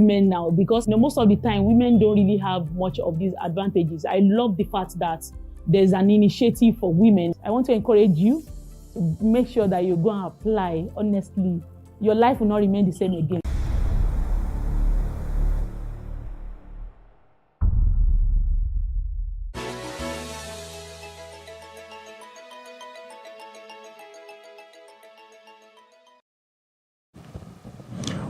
women now, because most of the time women don't really have much of these advantages. I love the fact that there's an initiative for women. I want to encourage you to make sure that you go and apply honestly. Your life will not remain the same again.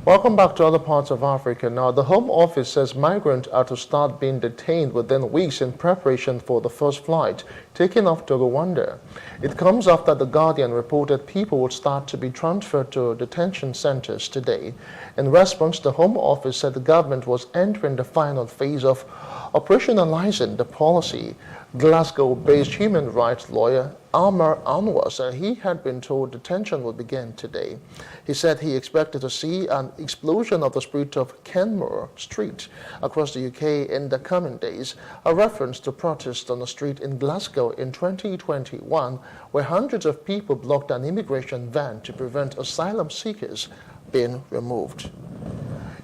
Welcome back to other parts of Africa. Now, the Home Office says migrants are to start being detained within weeks in preparation for the first flight taking off to Rwanda. It comes after The Guardian reported people would start to be transferred to detention centers today. In response, the Home Office said the government was entering the final phase of operationalizing the policy. Glasgow-based human rights lawyer Amar Anwar said he had been told detention would begin today. He said he expected to see an explosion of the spirit of Kenmure Street across the UK in the coming days, a reference to protests on the street in Glasgow in 2021, where hundreds of people blocked an immigration van to prevent asylum seekers being removed.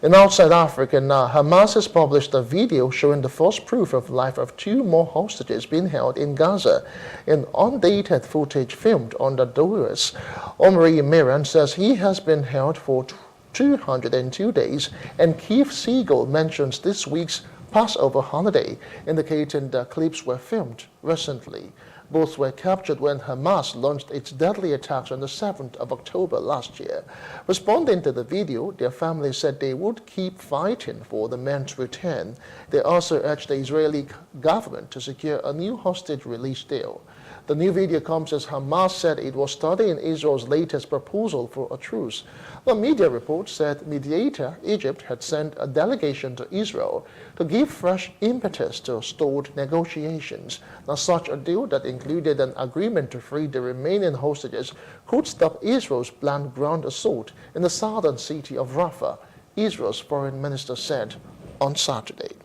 In outside Africa now, Hamas has published a video showing the first proof of life of 2 more hostages being held in Gaza in undated footage filmed under duress. Omri Miran says he has been held for 202 days, and Keith Siegel mentions this week's Passover holiday, indicating the clips were filmed recently. Both were captured when Hamas launched its deadly attacks on the 7th of October last year. Responding to the video, their families said they would keep fighting for the men's return. They also urged the Israeli government to secure a new hostage release deal. The new video comes as Hamas said it was studying Israel's latest proposal for a truce. The media report said mediator Egypt had sent a delegation to Israel to give fresh impetus to stalled negotiations. Now, such a deal that included an agreement to free the remaining hostages could stop Israel's planned ground assault in the southern city of Rafah, Israel's foreign minister said on Saturday.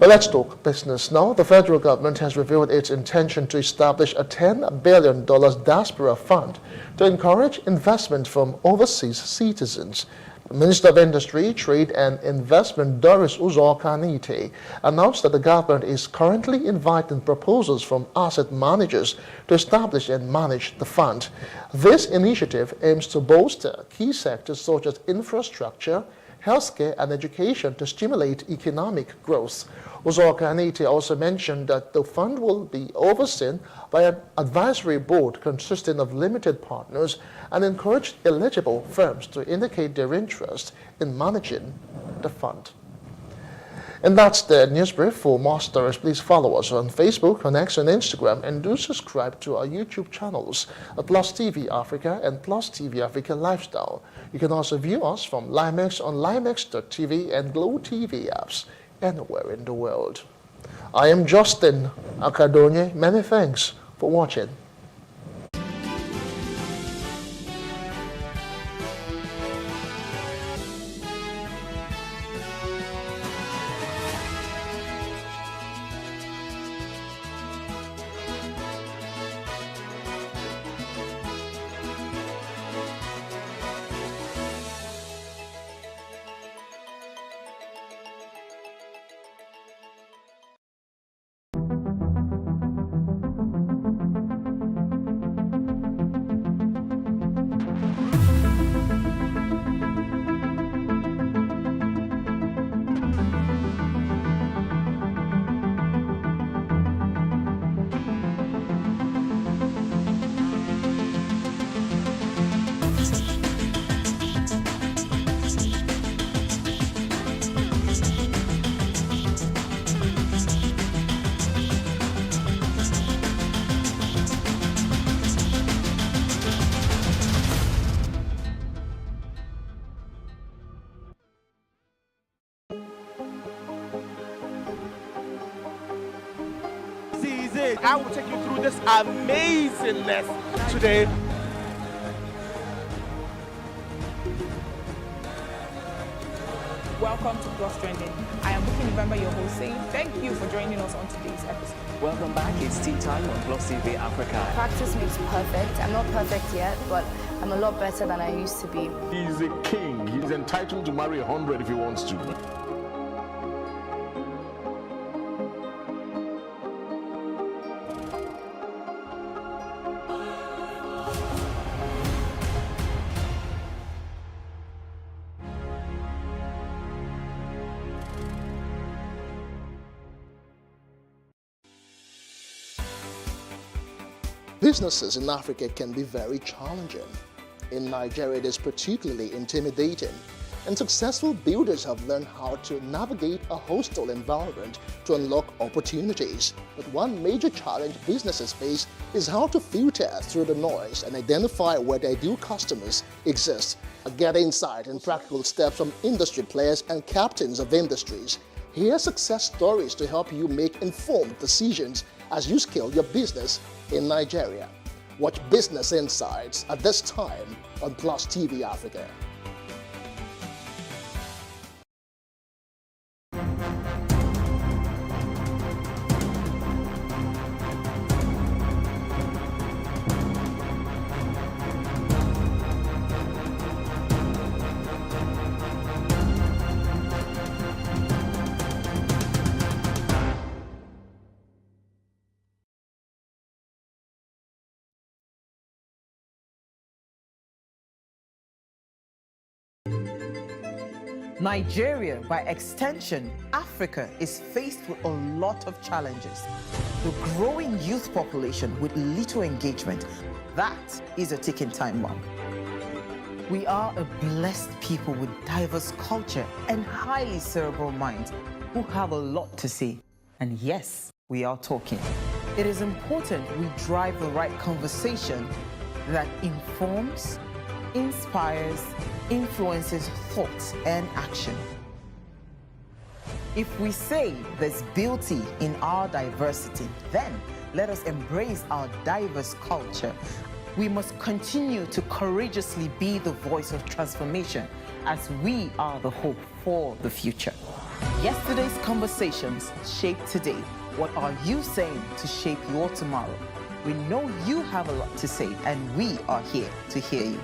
Well, let's talk business now. The federal government has revealed its intention to establish a $10 billion diaspora fund to encourage investment from overseas citizens. The Minister of Industry, Trade and Investment, Doris Uzor-Kanite, announced that the government is currently inviting proposals from asset managers to establish and manage the fund. This initiative aims to bolster key sectors such as infrastructure, healthcare and education to stimulate economic growth. Uzor-Kanite also mentioned that the fund will be overseen by an advisory board consisting of limited partners and encouraged eligible firms to indicate their interest in managing the fund. And that's the news brief. For more stories, please follow us on Facebook, on X, and Instagram, and do subscribe to our YouTube channels at Plus TV Africa and Plus TV Africa Lifestyle. You can also view us from Limex on limex.tv and Glow TV apps anywhere in the world. I am Justin Akadonye. Many thanks for watching. I will take you through this amazingness today. Welcome to Plus Trending. I am Bookie November, your host, saying thank you for joining us on today's episode. Welcome back. It's tea time on Plus TV Africa. Practice makes perfect. I'm not perfect yet, but I'm a lot better than I used to be. He's a king. He's entitled to marry 100 if he wants to. Businesses in Africa can be very challenging. In Nigeria, it is particularly intimidating, and successful builders have learned how to navigate a hostile environment to unlock opportunities. But one major challenge businesses face is how to filter through the noise and identify where their ideal customers exist. Get insight and practical steps from industry players and captains of industries. Hear success stories to help you make informed decisions as you scale your business in Nigeria. Watch Business Insights at this time on Plus TV Africa. Nigeria, by extension, Africa, is faced with a lot of challenges. The growing youth population with little engagement, that is a ticking time bomb. We are a blessed people with diverse culture and highly cerebral minds who have a lot to say. And yes, we are talking. It is important we drive the right conversation that informs, inspires, influences thoughts and action. If we say there's beauty in our diversity, then let us embrace our diverse culture. We must continue to courageously be the voice of transformation as we are the hope for the future. Yesterday's conversations shape today. What are you saying to shape your tomorrow? We know you have a lot to say, and we are here to hear you.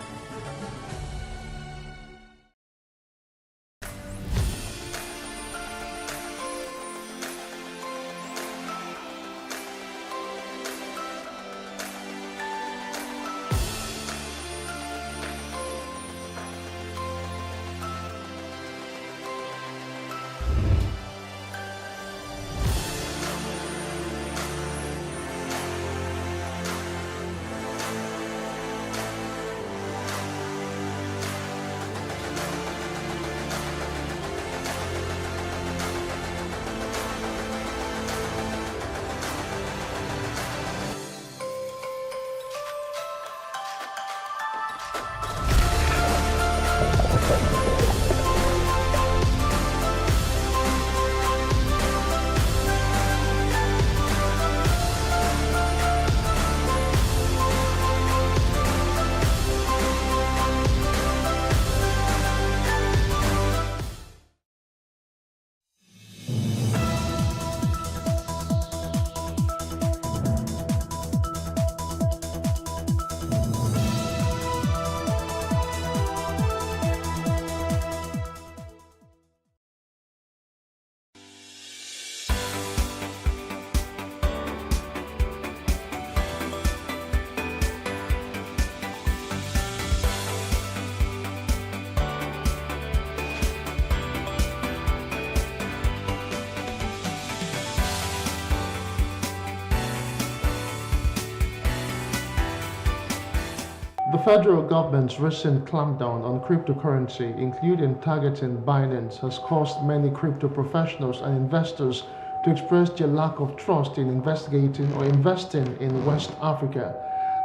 The federal government's recent clampdown on cryptocurrency, including targeting Binance, has caused many crypto professionals and investors to express their lack of trust in investigating or investing in West Africa.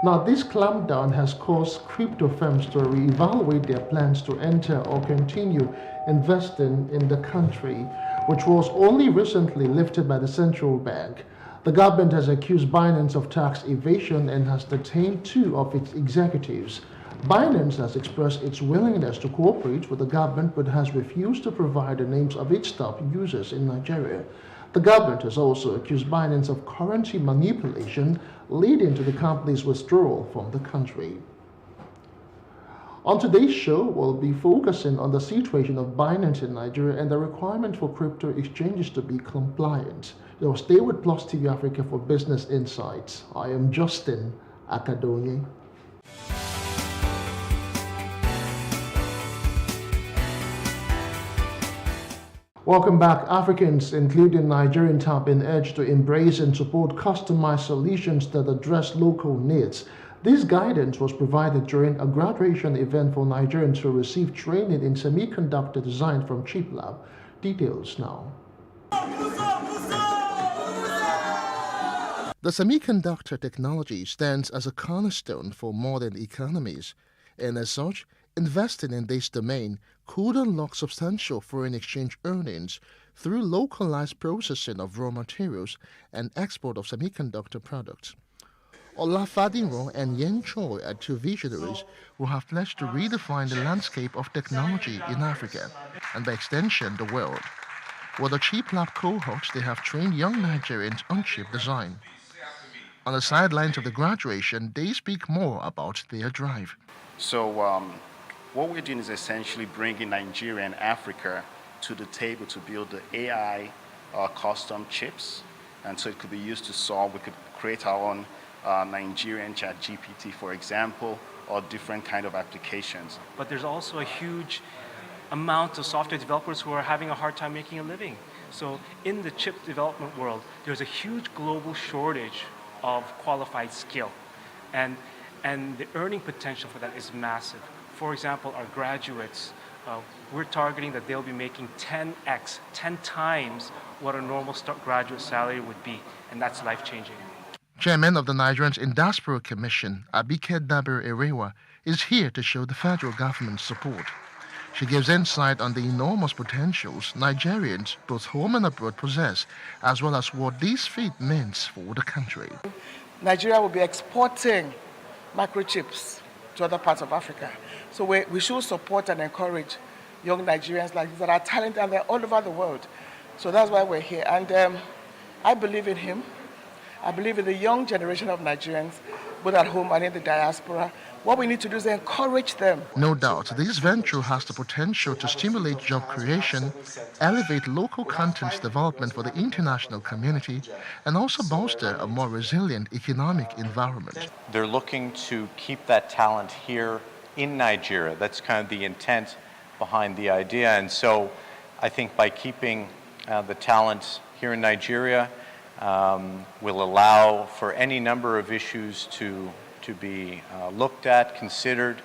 Now, this clampdown has caused crypto firms to reevaluate their plans to enter or continue investing in the country, which was only recently lifted by the central bank. The government has accused Binance of tax evasion and has detained 2 of its executives. Binance has expressed its willingness to cooperate with the government but has refused to provide the names of its top users in Nigeria. The government has also accused Binance of currency manipulation, leading to the company's withdrawal from the country. On today's show, we'll be focusing on the situation of Binance in Nigeria and the requirement for crypto exchanges to be compliant. So stay with Plus TV Africa for business insights. I am Justin Akadonye. Welcome back. Africans, including Nigerians, have been urged to embrace and support customized solutions that address local needs. This guidance was provided during a graduation event for Nigerians who received training in semiconductor design from Chip Lab. Details now. The semiconductor technology stands as a cornerstone for modern economies, and as such, investing in this domain could unlock substantial foreign exchange earnings through localized processing of raw materials and export of semiconductor products. Olafadinro and Yen Choi are two visionaries who have pledged to redefine the landscape of technology in Africa and by extension the world. With the Chip Lab cohorts, they have trained young Nigerians on chip design. On the sidelines of the graduation, they speak more about their drive. So what we're doing is essentially bringing Nigeria and Africa to the table to build the AI custom chips. And so it could be used to solve, we could create our own Nigerian ChatGPT, for example, or different kind of applications. But there's also a huge amount of software developers who are having a hard time making a living. So in the chip development world, there's a huge global shortage of qualified skill. And the earning potential for that is massive. For example, our graduates, we're targeting that they'll be making 10 times what a normal graduate salary would be, and that's life-changing. Chairman of the Nigerian Industrial Commission, Abike Dabir Erewa, is here to show the federal government's support. She gives insight on the enormous potentials Nigerians, both home and abroad, possess, as well as what this feat means for the country. Nigeria will be exporting microchips to other parts of Africa. So we should support and encourage young Nigerians like this that are talented, and they're all over the world. So that's why we're here. And I believe in him. I believe in the young generation of Nigerians, both at home and in the diaspora. What we need to do is encourage them. No doubt, this venture has the potential to stimulate job creation, elevate local content development for the international community, and also bolster a more resilient economic environment. They're looking to keep that talent here in Nigeria. That's kind of the intent behind the idea. And so I think by keeping the talent here in Nigeria, will allow for any number of issues to be looked at, considered,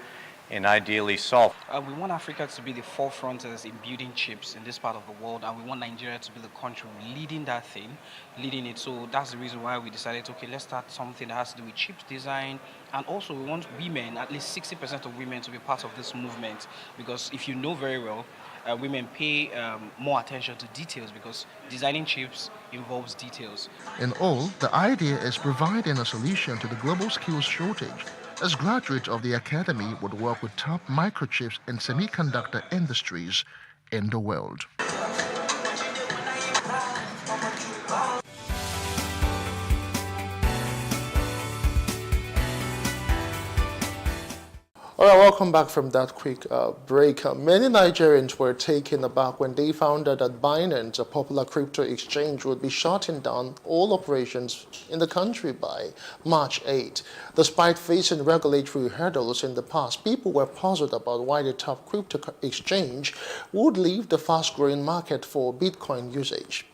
and ideally solved. We want Africa to be the forefronters in building chips in this part of the world, and we want Nigeria to be the country leading that thing, leading it. So that's the reason why we decided, okay, let's start something that has to do with chips design. And also we want women, at least 60% of women, to be part of this movement, because if you know very well, women pay more attention to details, because designing chips involves details. In all, the idea is providing a solution to the global skills shortage, as graduates of the academy would work with top microchips and semiconductor industries in the world. All right, welcome back from that quick break. Many Nigerians were taken aback when they found out that Binance, a popular crypto exchange, would be shutting down all operations in the country by March 8. Despite facing regulatory hurdles in the past, people were puzzled about why the top crypto exchange would leave the fast-growing market for Bitcoin usage.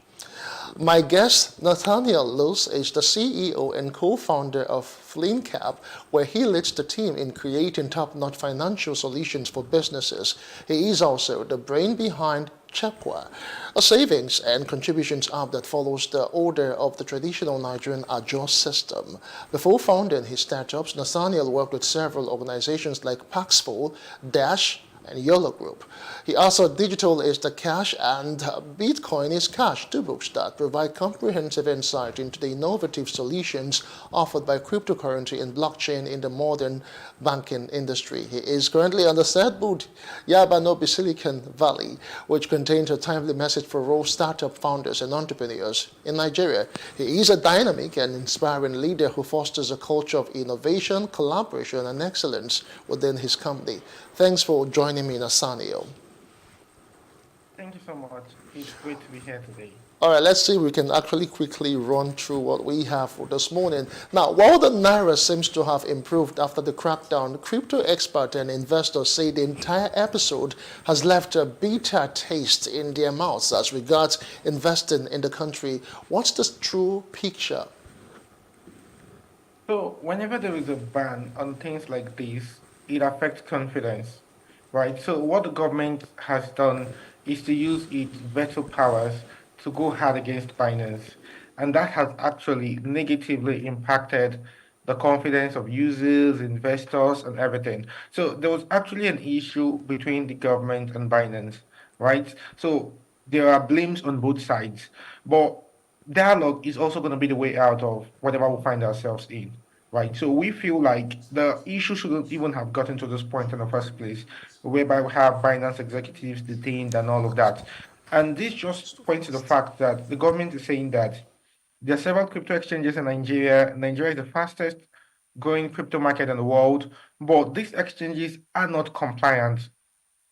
My guest, Nathaniel Luz, is the CEO and co-founder of FleanCap, where he leads the team in creating top-notch financial solutions for businesses. He is also the brain behind Chekwa, a savings and contributions app that follows the order of the traditional Nigerian Ajo system. Before founding his startups, Nathaniel worked with several organizations like Paxful, Dash, and YOLO Group. He also Digital is the cash and Bitcoin is cash, two books that provide comprehensive insight into the innovative solutions offered by cryptocurrency and blockchain in the modern banking industry. He is currently on the third boot, Yabanobi Silicon Valley, which contains a timely message for all startup founders and entrepreneurs in Nigeria. He is a dynamic and inspiring leader who fosters a culture of innovation, collaboration, and excellence within his company. Thanks for joining me, Nasanio. Thank you so much. It's great to be here today. All right, let's see if we can actually quickly run through what we have for this morning. Now, while the Naira seems to have improved after the crackdown, crypto experts and investors say the entire episode has left a bitter taste in their mouths as regards investing in the country. What's the true picture? So, whenever there is a ban on things like this, it affects confidence, right? So, what the government has done is to use its veto powers to go hard against Binance. And that has actually negatively impacted the confidence of users, investors, and everything. So there was actually an issue between the government and Binance, right? So there are blames on both sides. But dialogue is also going to be the way out of whatever we find ourselves in. Right, so we feel like the issue shouldn't even have gotten to this point in the first place, whereby we have Binance executives detained and all of that. And this just points to the fact that the government is saying that there are several crypto exchanges in Nigeria. Nigeria is the fastest growing crypto market in the world, but these exchanges are not compliant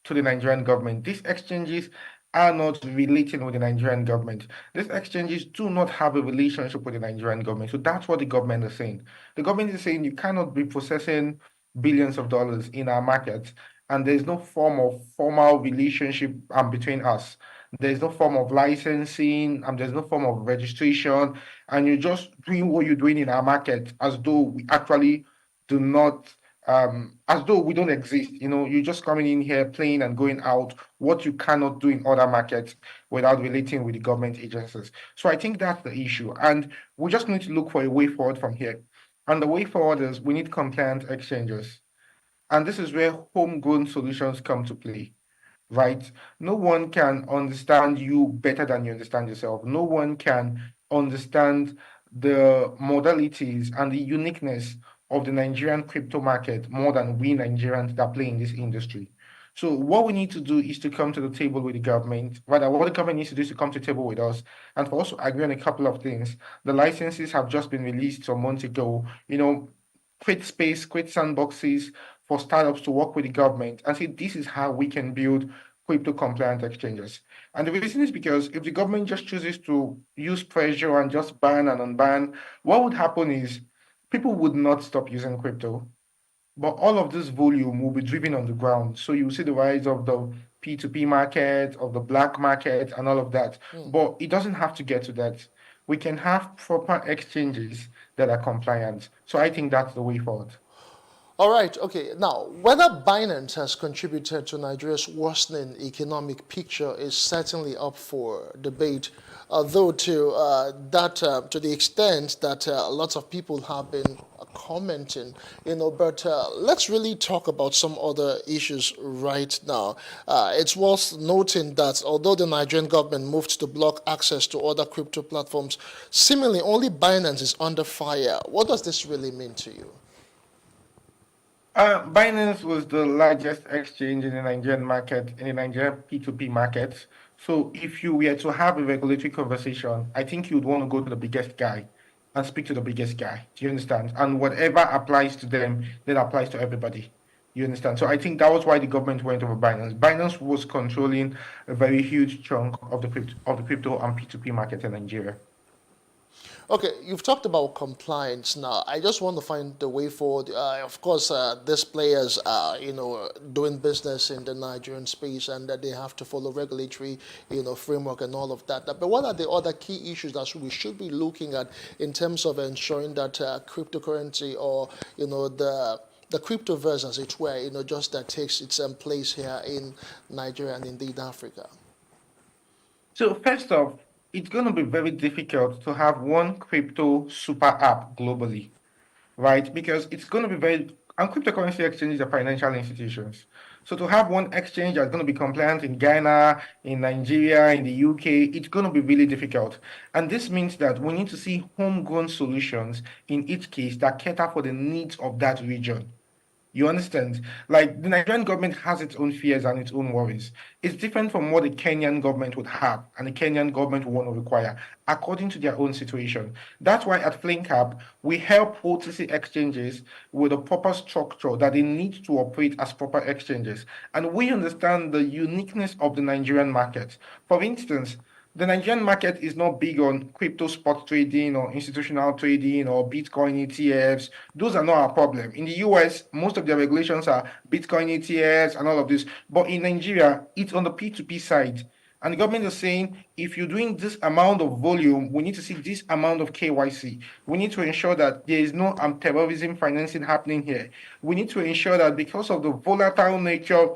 to the Nigerian government. These exchanges are not relating with the Nigerian government. These exchanges do not have a relationship with the Nigerian government. So that's what the government is saying. The government is saying you cannot be processing billions of dollars in our markets, and there's no form of formal relationship between us. There's no form of licensing, there's no form of registration, and you're just doing what you're doing in our market as though we actually do not as though we don't exist. You're just coming in here, playing and going out, what you cannot do in other markets without relating with the government agencies. So I think that's the issue. And we just need to look for a way forward from here. And the way forward is we need compliant exchanges. And this is where homegrown solutions come to play, right? No one can understand you better than you understand yourself. No one can understand the modalities and the uniqueness of the Nigerian crypto market more than we Nigerians that play in this industry. So what we need to do is to come to the table with the government. Rather, what the government needs to do is to come to the table with us and for us to agree on a couple of things. The licenses have just been released some months ago. Create space, create sandboxes for startups to work with the government and say this is how we can build crypto compliant exchanges. And the reason is because if the government just chooses to use pressure and just ban and unban, what would happen is people would not stop using crypto, but all of this volume will be driven on the ground. So you see the rise of the P2P market, of the black market, and all of that. But it doesn't have to get to that. We can have proper exchanges that are compliant. So I think that's the way forward. All right, okay. Now, whether Binance has contributed to Nigeria's worsening economic picture is certainly up for debate, though to the extent that lots of people have been commenting, but let's really talk about some other issues right now. It's worth noting that although the Nigerian government moved to block access to other crypto platforms, seemingly only Binance is under fire. What does this really mean to you? Binance was the largest exchange in the Nigerian market, in the Nigerian P2P market. So if you were to have a regulatory conversation, I think you'd want to go to the biggest guy and speak to the biggest guy. Do you understand? And whatever applies to them, that applies to everybody. You understand? So I think that was why the government went over Binance. Binance was controlling a very huge chunk of the crypto and P2P market in Nigeria. Okay, you've talked about compliance now. I just want to find the way forward. Of course, these players are, doing business in the Nigerian space and that they have to follow regulatory, framework and all of that. But what are the other key issues that we should be looking at in terms of ensuring that cryptocurrency or, the cryptoverse, as it were, just that takes its place here in Nigeria and indeed Africa? So first off, it's going to be very difficult to have one crypto super app globally, right? Because it's going to be and cryptocurrency exchanges are financial institutions. So to have one exchange that's going to be compliant in Ghana, in Nigeria, in the UK, it's going to be really difficult. And this means that we need to see homegrown solutions in each case that cater for the needs of that region. You understand? Like the Nigerian government has its own fears and its own worries. It's different from what the Kenyan government would have and the Kenyan government would want to require according to their own situation. That's why at FlameCap, we help OTC exchanges with a proper structure that they need to operate as proper exchanges. And we understand the uniqueness of the Nigerian market. For instance, the Nigerian market is not big on crypto spot trading or institutional trading or Bitcoin ETFs. Those are not our problem. In the US, most of their regulations are Bitcoin ETFs and all of this. But in Nigeria, it's on the P2P side. And the government is saying, if you're doing this amount of volume, we need to see this amount of KYC. We need to ensure that there is no terrorism financing happening here. We need to ensure that because of the volatile nature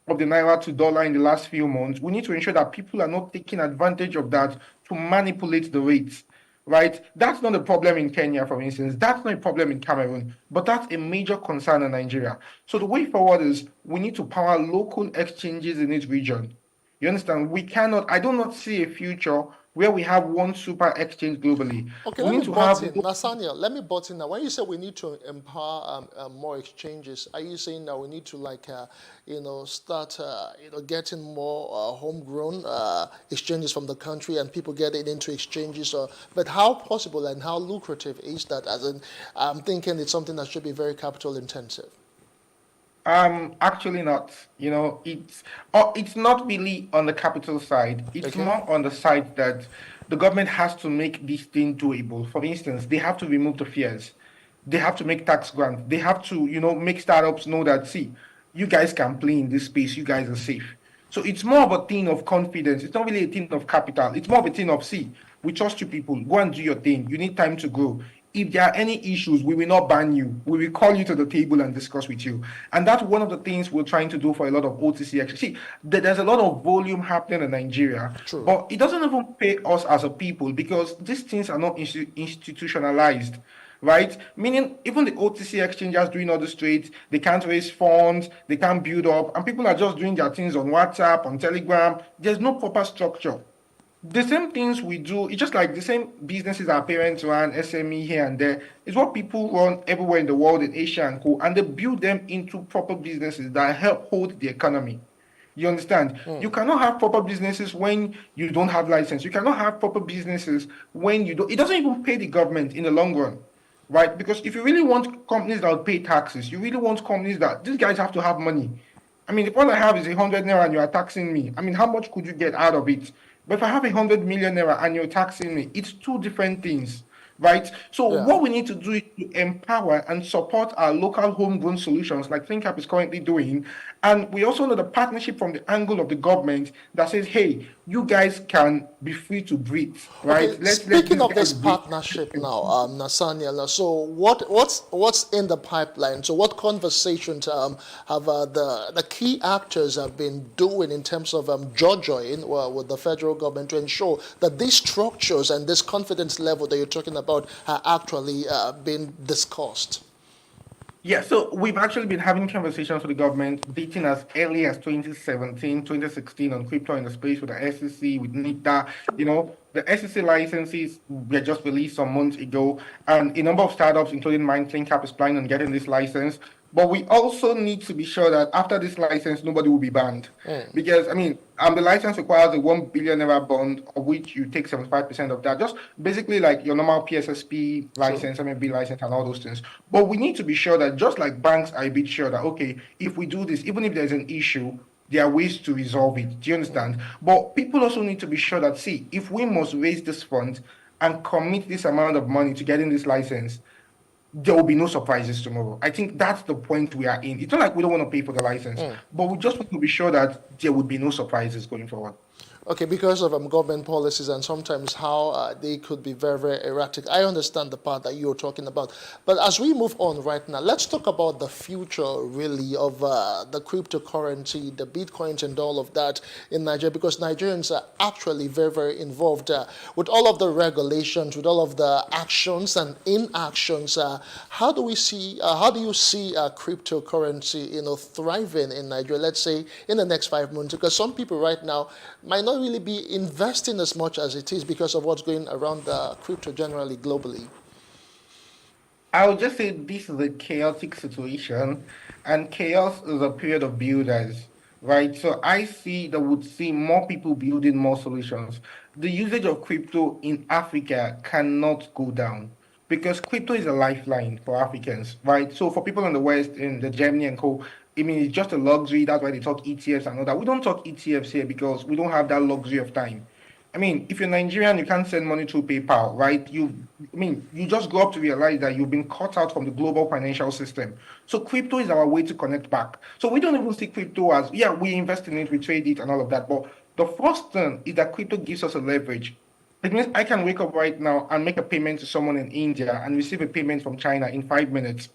of the naira to dollar in the last few months, we need to ensure that people are not taking advantage of that to manipulate the rates, right? That's not a problem in Kenya, for instance. That's not a problem in Cameroon, but that's a major concern in Nigeria. So the way forward is we need to power local exchanges in each region. You understand? I do not see a future where we have one super exchange globally. Okay, let me butt in. Nathaniel, let me butt in now. When you say we need to empower more exchanges, are you saying that we need to start getting more homegrown exchanges from the country and people getting into exchanges? But how possible and how lucrative is that? As in, I'm thinking it's something that should be very capital intensive. Actually not. It's not really on the capital side. It's more on the side that the government has to make this thing doable. For instance, they have to remove the fears. They have to make tax grants. They have to, make startups know that, see, you guys can play in this space. You guys are safe. So it's more of a thing of confidence. It's not really a thing of capital. It's more of a thing of, see, we trust you people. Go and do your thing. You need time to grow. If there are any issues, we will not ban you. We will call you to the table and discuss with you. And that's one of the things we're trying to do for a lot of OTC action. See, there's a lot of volume happening in Nigeria, True. But it doesn't even pay us as a people because these things are not institutionalized, right? Meaning even the OTC exchanges doing all the trades, they can't raise funds, they can't build up, and people are just doing their things on WhatsApp, on Telegram. There's no proper structure. The same things we do, it's just like the same businesses our parents run, SME here and there, is what people run everywhere in the world, in Asia and co. And they build them into proper businesses that help hold the economy. You understand? You cannot have proper businesses when you don't have license. You cannot have proper businesses when you don't. It doesn't even pay the government in the long run, right? Because if you really want companies that will pay taxes, you really want companies that, these guys have to have money. I mean, if all I have is 100 naira and you are taxing me, I mean, how much could you get out of it? But if I have 100 million naira and you're taxing me, it's two different things, right? So what we need to do is to empower and support our local homegrown solutions like ThinkCap is currently doing. And we also know the partnership from the angle of the government that says, hey, you guys can be free to breathe, right? Okay, speaking of this partnership now, Nathaniel, so what's in the pipeline? So what conversations have the key actors have been doing in terms of joining with the federal government to ensure that these structures and this confidence level that you're talking about are actually being discussed? Yeah, so we've actually been having conversations with the government dating as early as 2017, 2016 on crypto in the space with the SEC, with NITA. The SEC licenses were just released some months ago, and a number of startups, including mine, ThinkCap, is planning on getting this license. But we also need to be sure that after this license, nobody will be banned. Because, I mean, the license requires a 1 billion naira bond, of which you take 75% of that. Just basically like your normal PSSP license, MFB license, and all those things. But we need to be sure that just like banks are a bit sure that, okay, if we do this, even if there's an issue, there are ways to resolve it. Do you understand? But people also need to be sure that, see, if we must raise this fund and commit this amount of money to getting this license, there will be no surprises tomorrow. I think that's the point we are in. It's not like we don't want to pay for the license, but we just want to be sure that there would be no surprises going forward. Okay, because of government policies and sometimes how they could be very, very erratic. I understand the part that you're talking about. But as we move on right now, let's talk about the future, really, of the cryptocurrency, the Bitcoins and all of that in Nigeria, because Nigerians are actually very, very involved with all of the regulations, with all of the actions and inactions. How do you see cryptocurrency, thriving in Nigeria, let's say, in the next 5 months? Because some people right now might not really be investing as much as it is because of what's going around the crypto generally globally. I would just say this is a chaotic situation, and chaos is a period of builders, right? So I see that would see more people building more solutions. The usage of crypto in Africa cannot go down because crypto is a lifeline for Africans, right? So for people in the West, in the Germany and co, I mean, it's just a luxury. That's why they talk ETFs and all that. We don't talk ETFs here because we don't have that luxury of time. I mean, if you're Nigerian, you can't send money through PayPal, right? You just grow up to realize that you've been cut out from the global financial system. So crypto is our way to connect back. So we don't even see crypto as, yeah, we invest in it, we trade it and all of that. But the first thing is that crypto gives us a leverage. It means I can wake up right now and make a payment to someone in India and receive a payment from China in 5 minutes.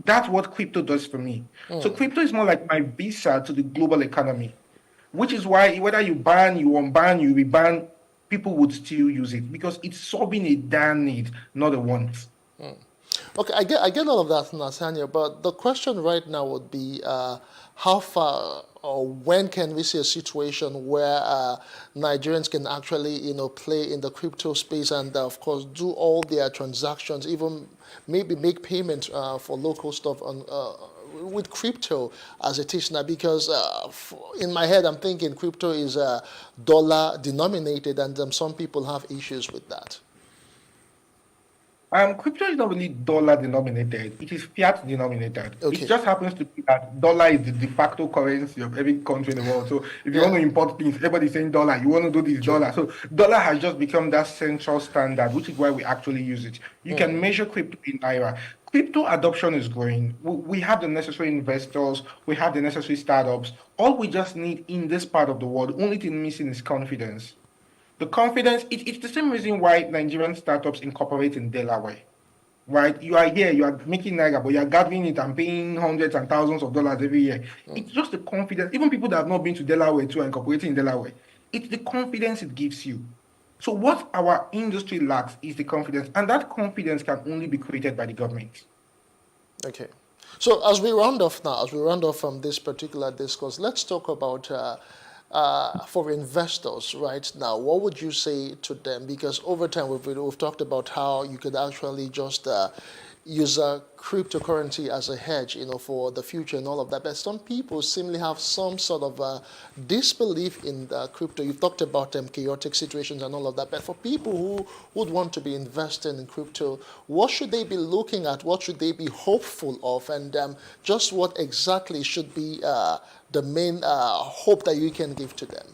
That's what crypto does for me. So crypto is more like my visa to the global economy, which is why whether you ban, you unban, you reban, people would still use it because it's solving a damn need, not a want. Okay, I get all of that, Nathaniel, but the question right now would be how far or when can we see a situation where Nigerians can actually, play in the crypto space and, of course, do all their transactions, even maybe make payments for local stuff on with crypto as it is now? Because in my head, I'm thinking crypto is dollar denominated, and some people have issues with that. Crypto is not really dollar denominated. It is fiat denominated. Okay. It just happens to be that dollar is the de facto currency of every country in the world. So if you want to import things, everybody's saying dollar. You want to do this dollar. So dollar has just become that central standard, which is why we actually use it. You can measure crypto in Naira. Crypto adoption is growing. We have the necessary investors. We have the necessary startups. All we just need in this part of the world, the only thing missing is confidence. The confidence, it's the same reason why Nigerian startups incorporate in Delaware, right? You are here, you are making Naira, but you are gathering it and paying hundreds and thousands of dollars every year. It's just the confidence. Even people that have not been to Delaware too are incorporating in Delaware. It's the confidence it gives you. So what our industry lacks is the confidence, and that confidence can only be created by the government. Okay. So as we round off from this particular discourse, let's talk about for investors right now. What would you say to them? Because over time we've talked about how you could actually just use a cryptocurrency as a hedge, for the future and all of that. But some people seemingly have some sort of disbelief in the crypto. You've talked about chaotic situations and all of that. But for people who would want to be investing in crypto, what should they be looking at? What should they be hopeful of? And just what exactly should be the main hope that you can give to them?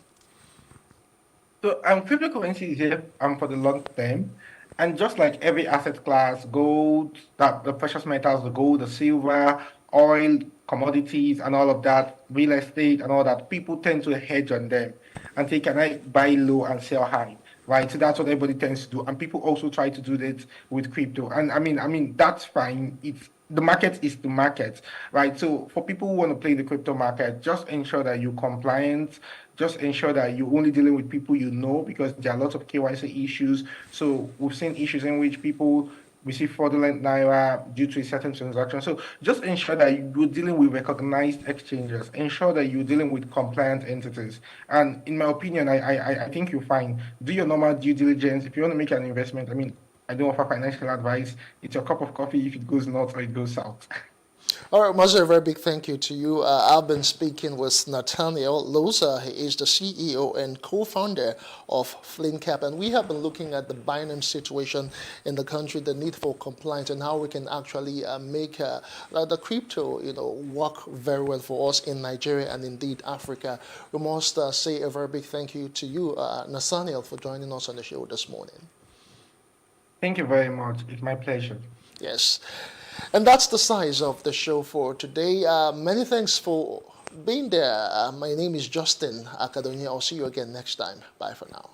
So cryptocurrency is here for the long term. And just like every asset class, gold, the precious metals, the gold, the silver, oil, commodities, and all of that, real estate and all that, people tend to hedge on them and say, can I buy low and sell high? Right, so that's what everybody tends to do, and people also try to do that with crypto. And I mean that's fine. The market is the market, right? So for people who want to play the crypto market, just ensure that you're compliant. Just ensure that you're only dealing with people you know, because there are lots of KYC issues. So we've seen issues in which people receive fraudulent Naira due to a certain transaction. So just ensure that you're dealing with recognized exchanges. Ensure that you're dealing with compliant entities. And in my opinion, I think you're fine. Do your normal due diligence. If you want to make an investment, I don't offer financial advice. It's your cup of coffee if it goes north or it goes south. All right, Master, a very big thank you to you. I've been speaking with Nathaniel Loza. He is the CEO and co-founder of FlynnCap, and we have been looking at the Binance situation in the country, the need for compliance, and how we can actually make the crypto, work very well for us in Nigeria and indeed Africa. We must say a very big thank you to you, Nathaniel, for joining us on the show this morning. Thank you very much. It's my pleasure. Yes. And that's the size of the show for today. Many thanks for been there. My name is Justin Akadonia. I'll see you again next time. Bye for now.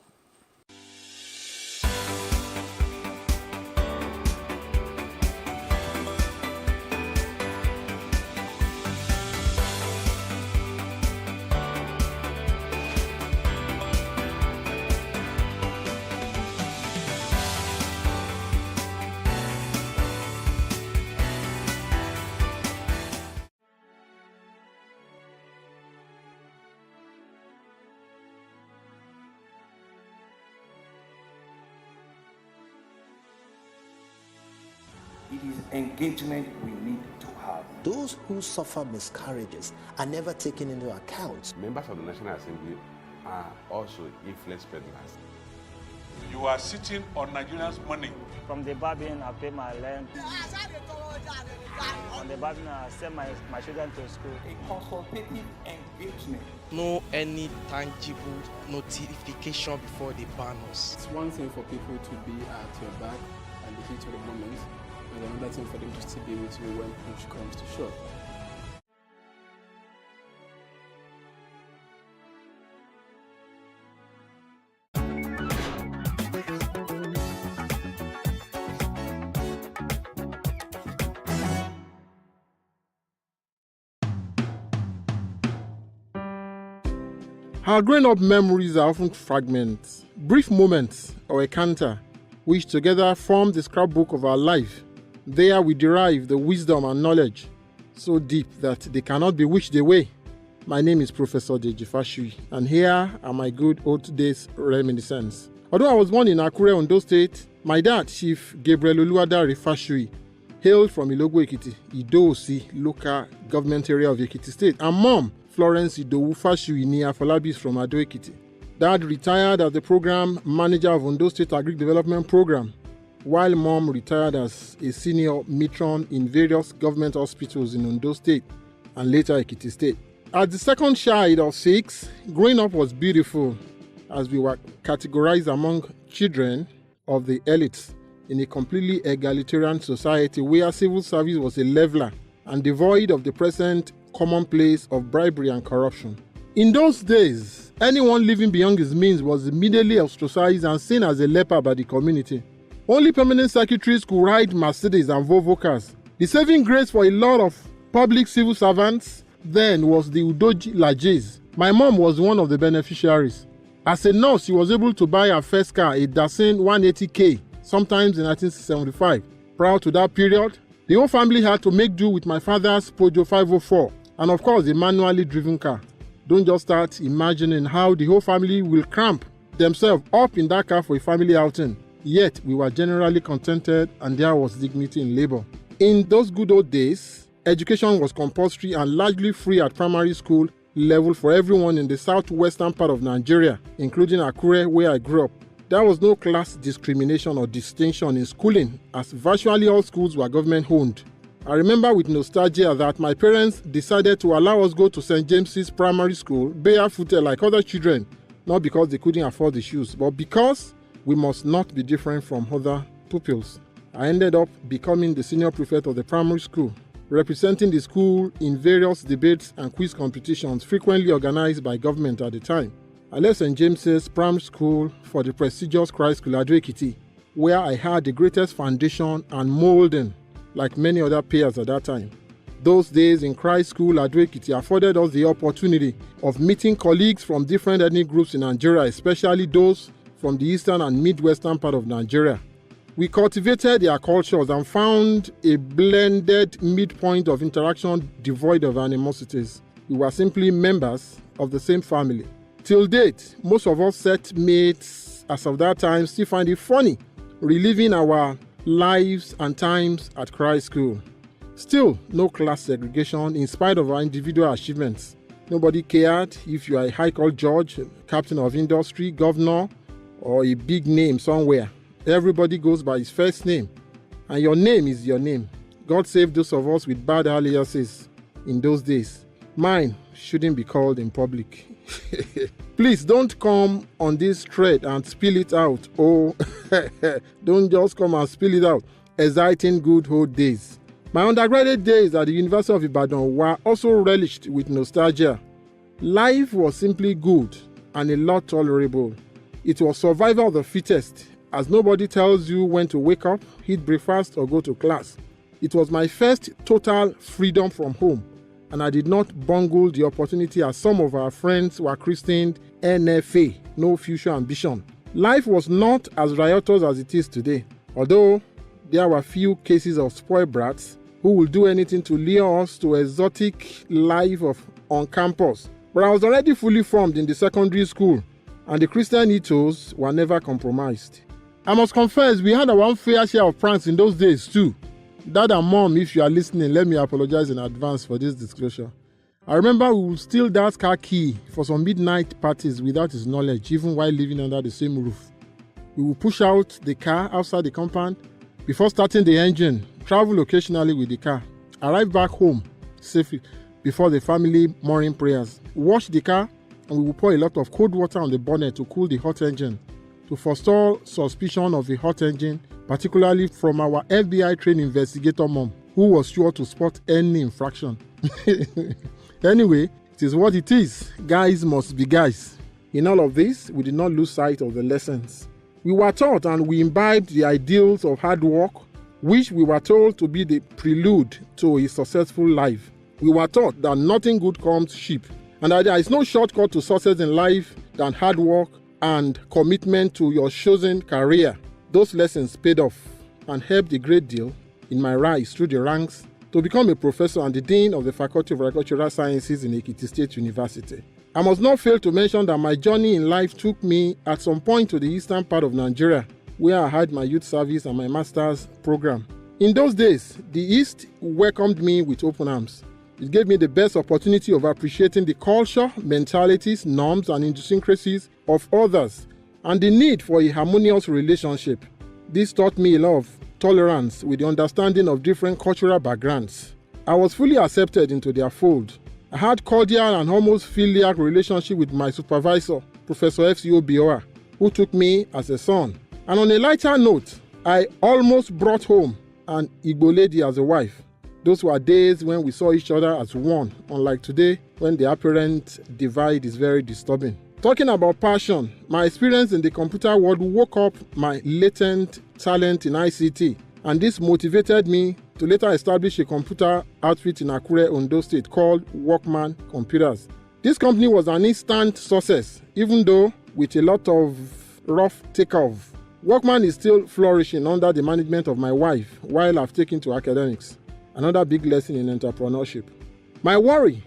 It is engagement we need to have. Those who suffer miscarriages are never taken into account. Members of the National Assembly are also influence peddlers. You are sitting on Nigerians' money. From the Babin, I pay my rent. From the Babin, I send my children to school. A consultative engagement. No any tangible notification before they ban us. It's one thing for people to be at your back and the heat of the moment, and another thing for them to still be with you when push comes to shove. Our growing-up memories are often fragments, brief moments, or a canter, which together form the scrapbook of our life. There we derive the wisdom and knowledge, so deep that they cannot be wished away. My name is Professor Deji Fashui, and here are my good old days reminiscences. Although I was born in Akure, Ondo State, my dad, Chief Gabriel Oluwadare Fashui, hailed from Ilogbo Ekiti, Ido-Osi, local government area of Ekiti State, and Mom, Florence Idowu Fashui ni Afolabi from Ado Ekiti. Dad retired as the program manager of Ondo State Agric Development Program, while Mom retired as a senior matron in various government hospitals in Ondo State and later Ekiti State. As the second child of 6, growing up was beautiful as we were categorized among children of the elites in a completely egalitarian society where civil service was a leveler and devoid of the present commonplace of bribery and corruption. In those days, anyone living beyond his means was immediately ostracized and seen as a leper by the community. Only permanent secretaries could ride Mercedes and Volvo cars. The saving grace for a lot of public civil servants then was the Udoji Lajes. My mom was one of the beneficiaries. As a nurse, she was able to buy her first car, a Datsun 180K, sometimes in 1975. Prior to that period, the whole family had to make do with my father's Peugeot 504, and of course a manually driven car. Don't just start imagining how the whole family will cramp themselves up in that car for a family outing. Yet we were generally contented and there was dignity in labor. In those good old days, education was compulsory and largely free at primary school level for everyone in the southwestern part of Nigeria, including Akure where I grew up. There was no class discrimination or distinction in schooling as virtually all schools were government owned. I remember with nostalgia that my parents decided to allow us go to St. James's Primary School barefooted like other children, not because they couldn't afford the shoes, but because we must not be different from other pupils. I ended up becoming the senior prefect of the primary school, representing the school in various debates and quiz competitions frequently organized by government at the time. I left St. James's Primary School for the prestigious Christ School Ado Ekiti, where I had the greatest foundation and molding, like many other peers at that time. Those days in Christ School Ado Ekiti afforded us the opportunity of meeting colleagues from different ethnic groups in Nigeria, especially those from the eastern and midwestern part of Nigeria. We cultivated their cultures and found a blended midpoint of interaction devoid of animosities. We were simply members of the same family. Till date, most of us set mates as of that time still find it funny reliving our lives and times at Christ School. Still, no class segregation in spite of our individual achievements. Nobody cared if you are a High Court judge, captain of industry, governor, or a big name somewhere. Everybody goes by his first name, and your name is your name. God save those of us with bad aliases in those days. Mine shouldn't be called in public. Please don't come on this thread and spill it out. Oh, don't just come and spill it out. Exciting good old days. My undergraduate days at the University of Ibadan were also relished with nostalgia. Life was simply good and a lot tolerable. It was survival of the fittest, as nobody tells you when to wake up, eat breakfast, or go to class. It was my first total freedom from home, and I did not bungle the opportunity as some of our friends were christened NFA, no future ambition. Life was not as riotous as it is today, although there were few cases of spoiled brats who will do anything to lure us to exotic life on campus. But I was already fully formed in the secondary school, and the Christian ethos were never compromised. I must confess, we had our fair share of pranks in those days too. Dad and Mom, if you are listening, let me apologize in advance for this disclosure. I remember we would steal Dad's car key for some midnight parties without his knowledge, even while living under the same roof. We would push out the car outside the compound before starting the engine, travel occasionally with the car, arrive back home safely before the family morning prayers, wash the car, and we would pour a lot of cold water on the bonnet to cool the hot engine, to forestall suspicion of a hot engine, particularly from our FBI trained investigator mom, who was sure to spot any infraction. Anyway, it is what it is. Guys must be guys. In all of this, we did not lose sight of the lessons. We were taught and we imbibed the ideals of hard work, which we were told to be the prelude to a successful life. We were taught that nothing good comes cheap, and that there is no shortcut to success in life than hard work and commitment to your chosen career. Those lessons paid off and helped a great deal in my rise through the ranks to become a professor and the dean of the Faculty of Agricultural Sciences in Ekiti State University. I must not fail to mention that my journey in life took me at some point to the eastern part of Nigeria, where I had my youth service and my master's program. In those days, the East welcomed me with open arms. It gave me the best opportunity of appreciating the culture, mentalities, norms, and idiosyncrasies of others, and the need for a harmonious relationship. This taught me a lot of tolerance with the understanding of different cultural backgrounds. I was fully accepted into their fold. I had cordial and almost filial relationship with my supervisor, Professor F.C.O. Bioa, who took me as a son. And on a lighter note, I almost brought home an Igbo lady as a wife. Those were days when we saw each other as one, unlike today when the apparent divide is very disturbing. Talking about passion, my experience in the computer world woke up my latent talent in ICT, and this motivated me to later establish a computer outfit in Akure, Ondo State called Workman Computers. This company was an instant success, even though with a lot of rough takeoff. Workman is still flourishing under the management of my wife while I've taken to academics. Another big lesson in entrepreneurship. My worry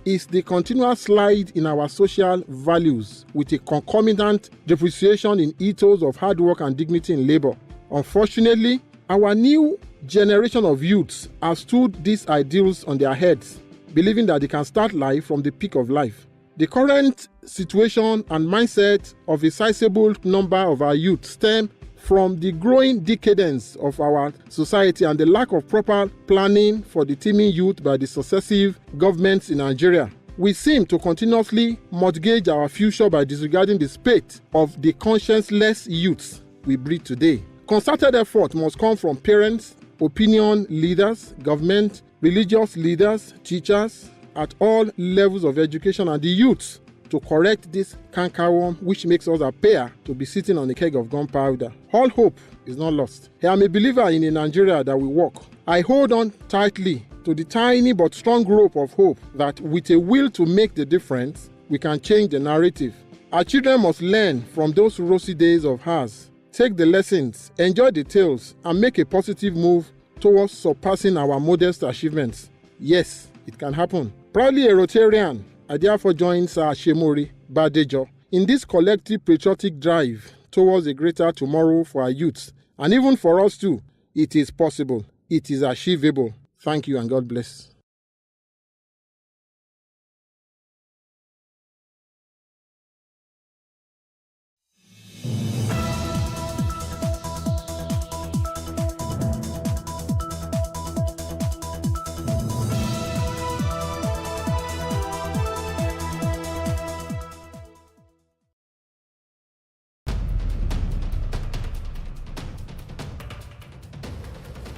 is the continual slide in our social values with a concomitant depreciation in ethos of hard work and dignity in labor. Unfortunately, our new generation of youths have stood these ideals on their heads, believing that they can start life from the peak of life. The current situation and mindset of a sizable number of our youth stem from the growing decadence of our society and the lack of proper planning for the teeming youth by the successive governments in Nigeria. We seem to continuously mortgage our future by disregarding the spate of the conscienceless youths we breed today. Concerted effort must come from parents, opinion leaders, government, religious leaders, teachers, at all levels of education, and the youths to correct this cankerworm which makes us appear to be sitting on a keg of gunpowder. All hope is not lost. I am a believer in a Nigeria that will work. I hold on tightly to the tiny but strong rope of hope that with a will to make the difference, we can change the narrative. Our children must learn from those rosy days of ours. Take the lessons, enjoy the tales, and make a positive move towards surpassing our modest achievements. Yes, it can happen. Proudly a Rotarian, I therefore join Sir Shemori Badejo in this collective patriotic drive towards a greater tomorrow for our youths. And even for us too, it is possible. It is achievable. Thank you and God bless.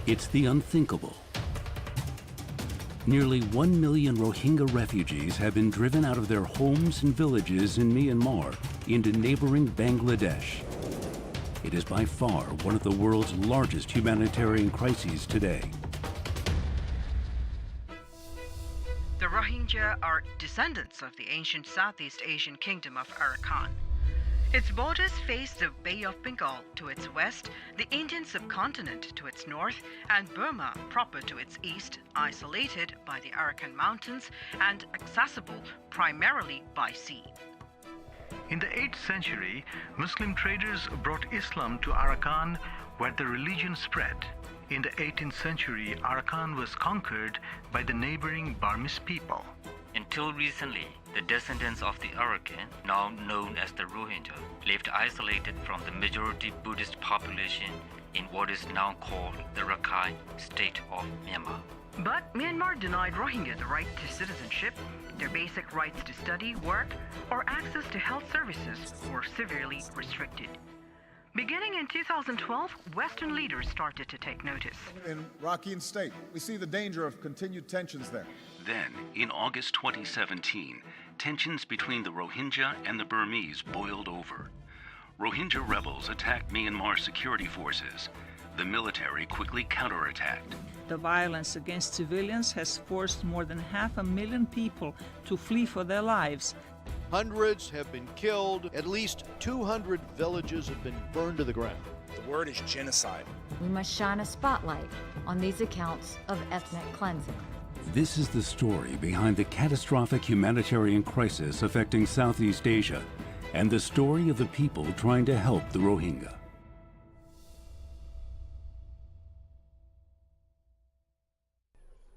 It's the unthinkable. Nearly 1 million Rohingya refugees have been driven out of their homes and villages in Myanmar into neighboring Bangladesh. It is by far one of the world's largest humanitarian crises today. The Rohingya are descendants of the ancient Southeast Asian kingdom of Arakan. Its borders face the Bay of Bengal to its west, the Indian subcontinent to its north, and Burma proper to its east, isolated by the Arakan Mountains and accessible primarily by sea. In the 8th century, Muslim traders brought Islam to Arakan, where the religion spread. In the 18th century, Arakan was conquered by the neighboring Burmese people. Until recently, the descendants of the Arakan, now known as the Rohingya, lived isolated from the majority Buddhist population in what is now called the Rakhine state of Myanmar. But Myanmar denied Rohingya the right to citizenship, their basic rights to study, work, or access to health services were severely restricted. Beginning in 2012, Western leaders started to take notice. In Rakhine State, we see the danger of continued tensions there. Then, in August 2017, tensions between the Rohingya and the Burmese boiled over. Rohingya rebels attacked Myanmar security forces. The military quickly counterattacked. The violence against civilians has forced more than 500,000 people to flee for their lives. Hundreds have been killed. At least 200 villages have been burned to the ground. The word is genocide. We must shine a spotlight on these accounts of ethnic cleansing. This is the story behind the catastrophic humanitarian crisis affecting Southeast Asia and the story of the people trying to help the Rohingya.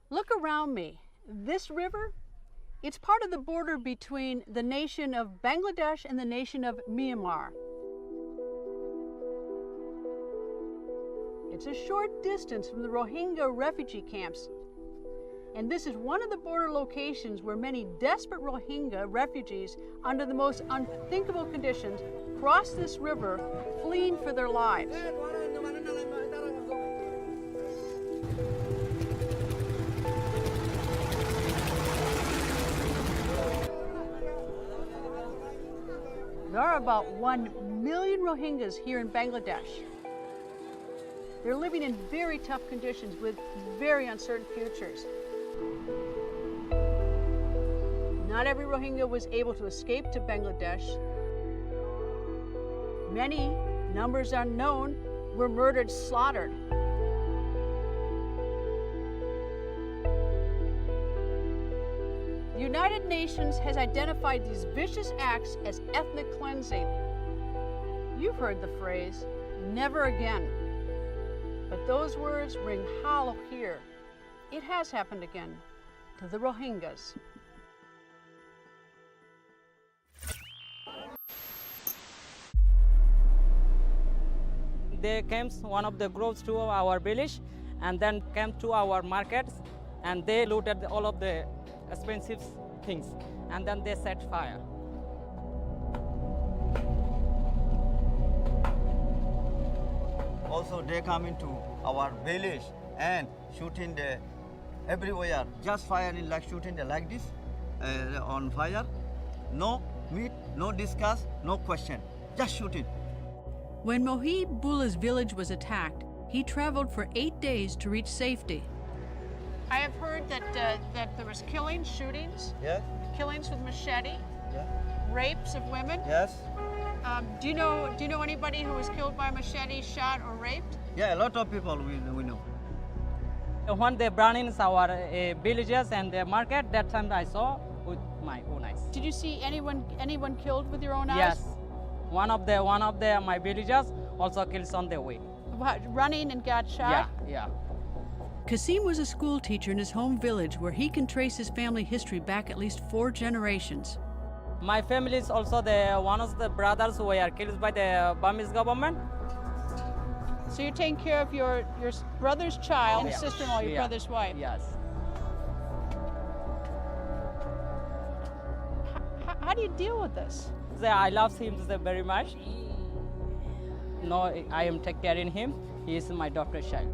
Look around me. This river, it's part of the border between the nation of Bangladesh and the nation of Myanmar. It's a short distance from the Rohingya refugee camps. And this is one of the border locations where many desperate Rohingya refugees, under the most unthinkable conditions, cross this river, fleeing for their lives. There are about 1 million Rohingyas here in Bangladesh. They're living in very tough conditions with very uncertain futures. Not every Rohingya was able to escape to Bangladesh. Many, numbers unknown, were murdered, slaughtered. The United Nations has identified these vicious acts as ethnic cleansing. You've heard the phrase, never again. But those words ring hollow here. It has happened again to the Rohingyas. They came, one of the groups, to our village and then came to our markets, and they looted all of the expensive things, and then they set fire. Also, they come into our village and shooting the everywhere, just firing like shooting the like this on fire. No meet, no discuss, no question, just shooting. When Mohib Bullah's village was attacked, he traveled for 8 days to reach safety. I have heard that that there was killings, shootings. Yes. Killings with machete. Yeah. Rapes of women. Yes. Do you know anybody who was killed by machete, shot, or raped? Yeah, a lot of people we know. When they burned in our villages and the market, that time I saw with my own eyes. Did you see anyone killed with your own eyes? Yes. One of my villagers also killed on the way. Running and got shot? Yeah. Kasim was a school teacher in his home village where he can trace his family history back at least 4 generations. My family is also one of the brothers who were killed by the Burmese government. So you're taking care of your brother's child, and sister-in-law, your brother's wife? Yes. How do you deal with this? I love him very much. No, I am taking care of him. He is my daughter's child.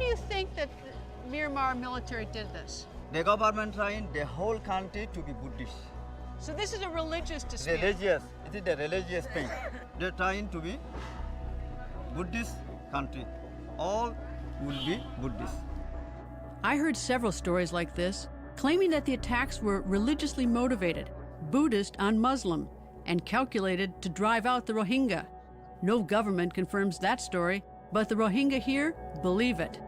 do you think that the Myanmar military did this? The government trying the whole country to be Buddhist. So this is a religious dispute. Religious. It is the religious thing. They're trying to be Buddhist country. All will be Buddhist. I heard several stories like this, claiming that the attacks were religiously motivated, Buddhist on Muslim, and calculated to drive out the Rohingya. No government confirms that story, but the Rohingya here believe it.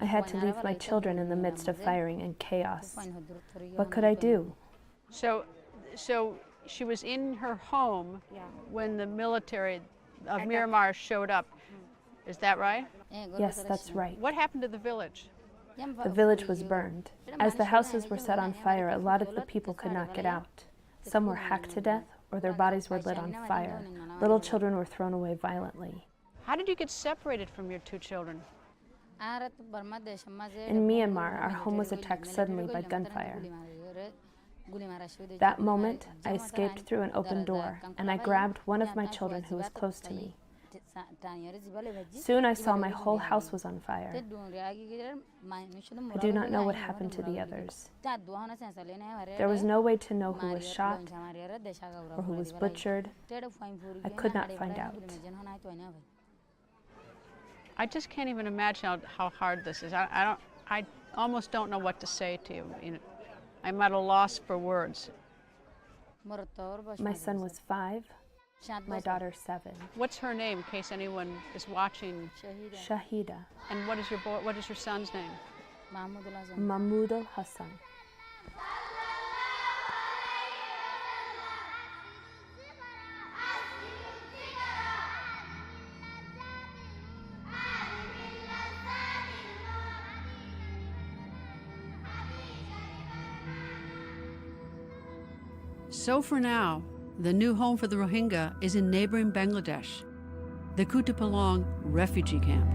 I had to leave my children in the midst of firing and chaos. What could I do? So she was in her home when the military of Myanmar showed up. Is that right? Yes, that's right. What happened to the village? The village was burned. As the houses were set on fire, a lot of the people could not get out. Some were hacked to death, or their bodies were lit on fire. Little children were thrown away violently. How did you get separated from your 2 children? In Myanmar, our home was attacked suddenly by gunfire. That moment, I escaped through an open door, and I grabbed one of my children who was close to me. Soon I saw my whole house was on fire. I do not know what happened to the others. There was no way to know who was shot or who was butchered. I could not find out. I just can't even imagine how hard this is. I almost don't know what to say to you. I'm at a loss for words. My son was 5. My daughter 7. What's her name, in case anyone is watching? Shahida. And what is your son's name? Mahmoud Hassan. So for now, the new home for the Rohingya is in neighboring Bangladesh, the Kutupalong refugee camp.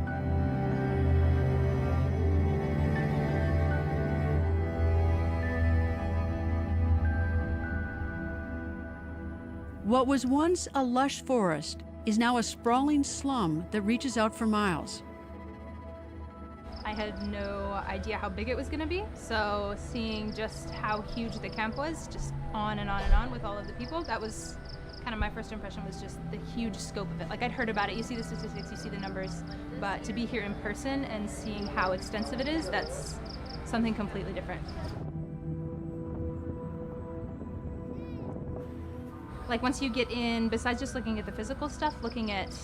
What was once a lush forest is now a sprawling slum that reaches out for miles. I had no idea how big it was going to be, so seeing just how huge the camp was, just on and on and on with all of the people, that was kind of my first impression, was just the huge scope of it. Like, I'd heard about it, you see the statistics, you see the numbers, but to be here in person and seeing how extensive it is, that's something completely different. Like, once you get in, besides just looking at the physical stuff, looking at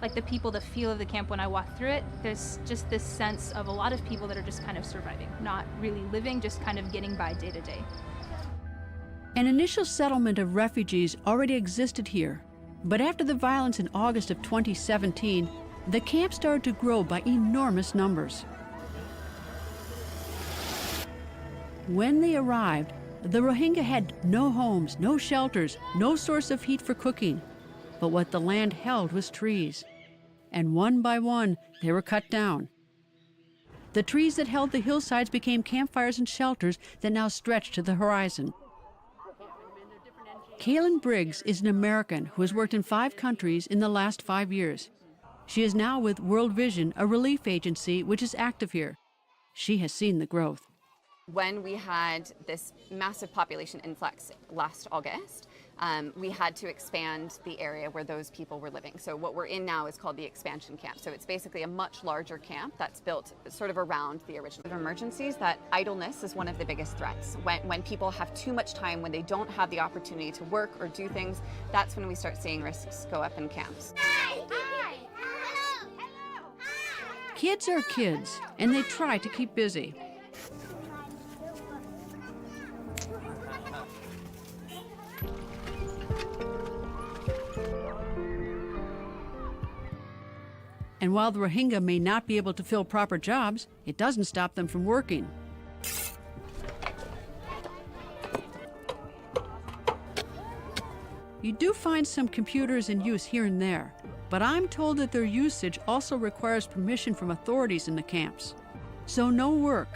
like the people, the feel of the camp when I walk through it, there's just this sense of a lot of people that are just kind of surviving, not really living, just kind of getting by day to day. An initial settlement of refugees already existed here, but after the violence in August of 2017, the camp started to grow by enormous numbers. When they arrived, the Rohingya had no homes, no shelters, no source of heat for cooking, but what the land held was trees. And one by one, they were cut down. The trees that held the hillsides became campfires and shelters that now stretch to the horizon. Kaylin Briggs is an American who has worked in 5 countries in the last 5 years. She is now with World Vision, a relief agency which is active here. She has seen the growth. When we had this massive population influx last August, we had to expand the area where those people were living. So what we're in now is called the expansion camp. So it's basically a much larger camp that's built sort of around the original. Of emergencies, that idleness is one of the biggest threats. When people have too much time, when they don't have the opportunity to work or do things, that's when we start seeing risks go up in camps. Kids are kids, and they try to keep busy. And while the Rohingya may not be able to fill proper jobs, it doesn't stop them from working. You do find some computers in use here and there, but I'm told that their usage also requires permission from authorities in the camps. So no work,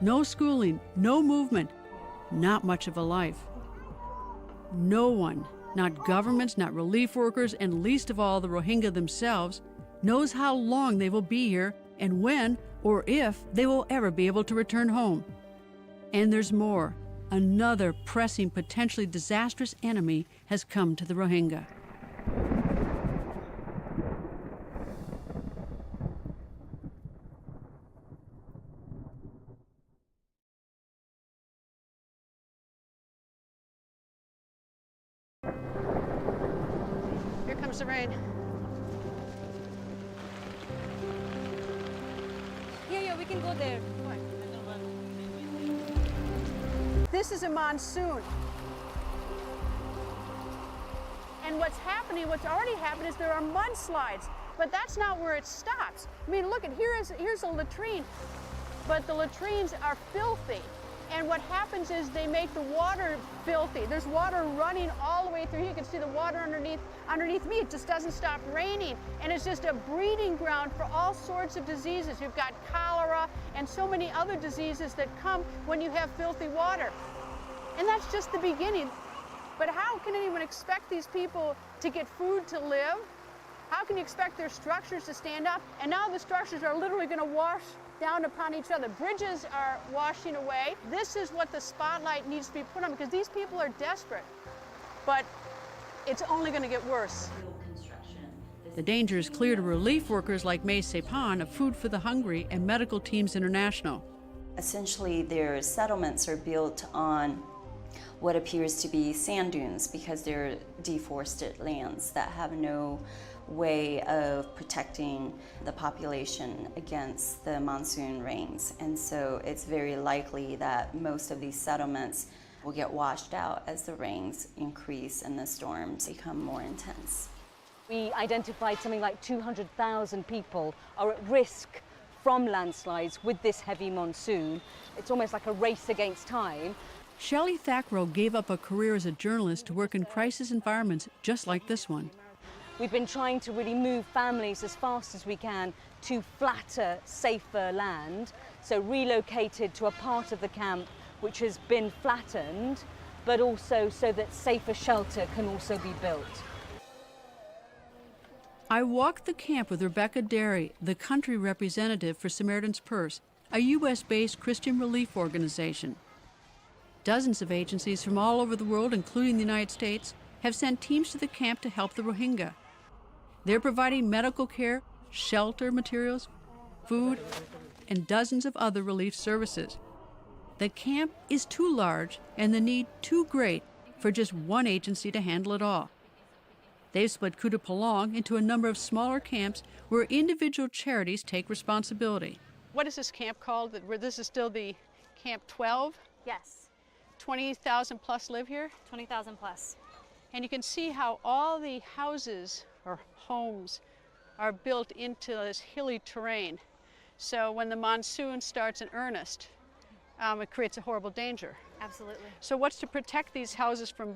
no schooling, no movement, not much of a life. No one, not governments, not relief workers, and least of all the Rohingya themselves, knows how long they will be here and when or if they will ever be able to return home. And there's more. Another pressing, potentially disastrous enemy has come to the Rohingya. Here comes the rain. Yeah, we can go there. This is a monsoon. And what's happening, what's already happened is there are mudslides, but that's not where it stops. I mean, look, here's a latrine, but the latrines are filthy. And what happens is they make the water filthy. There's water running all the way through. You can see the water underneath me. It just doesn't stop raining. And it's just a breeding ground for all sorts of diseases. You've got cholera and so many other diseases that come when you have filthy water. And that's just the beginning. But how can anyone expect these people to get food to live? How can you expect their structures to stand up? And now the structures are literally going to wash down upon each other. Bridges are washing away. This is what the spotlight needs to be put on, because these people are desperate. But it's only going to get worse. The danger is clear to relief workers like May Sepan of Food for the Hungry and Medical Teams International. Essentially, their settlements are built on what appears to be sand dunes because they're deforested lands that have no way of protecting the population against the monsoon rains. And so it's very likely that most of these settlements will get washed out as the rains increase and the storms become more intense. We identified something like 200,000 people are at risk from landslides with this heavy monsoon. It's almost like a race against time. Shelley Thackrow gave up a career as a journalist to work in crisis environments just like this one. We've been trying to really move families as fast as we can to flatter, safer land, so relocated to a part of the camp which has been flattened, but also so that safer shelter can also be built. I walked the camp with Rebecca Derry, the country representative for Samaritan's Purse, a U.S.-based Christian relief organization. Dozens of agencies from all over the world, including the United States, have sent teams to the camp to help the Rohingya. They're providing medical care, shelter materials, food, and dozens of other relief services. The camp is too large and the need too great for just one agency to handle it all. They've split Kuta Palong into a number of smaller camps where individual charities take responsibility. What is this camp called? Where this is still the Camp 12? Yes. 20,000 plus live here? 20,000 plus. And you can see how all the houses or homes are built into this hilly terrain. So when the monsoon starts in earnest, it creates a horrible danger. Absolutely. So what's to protect these houses from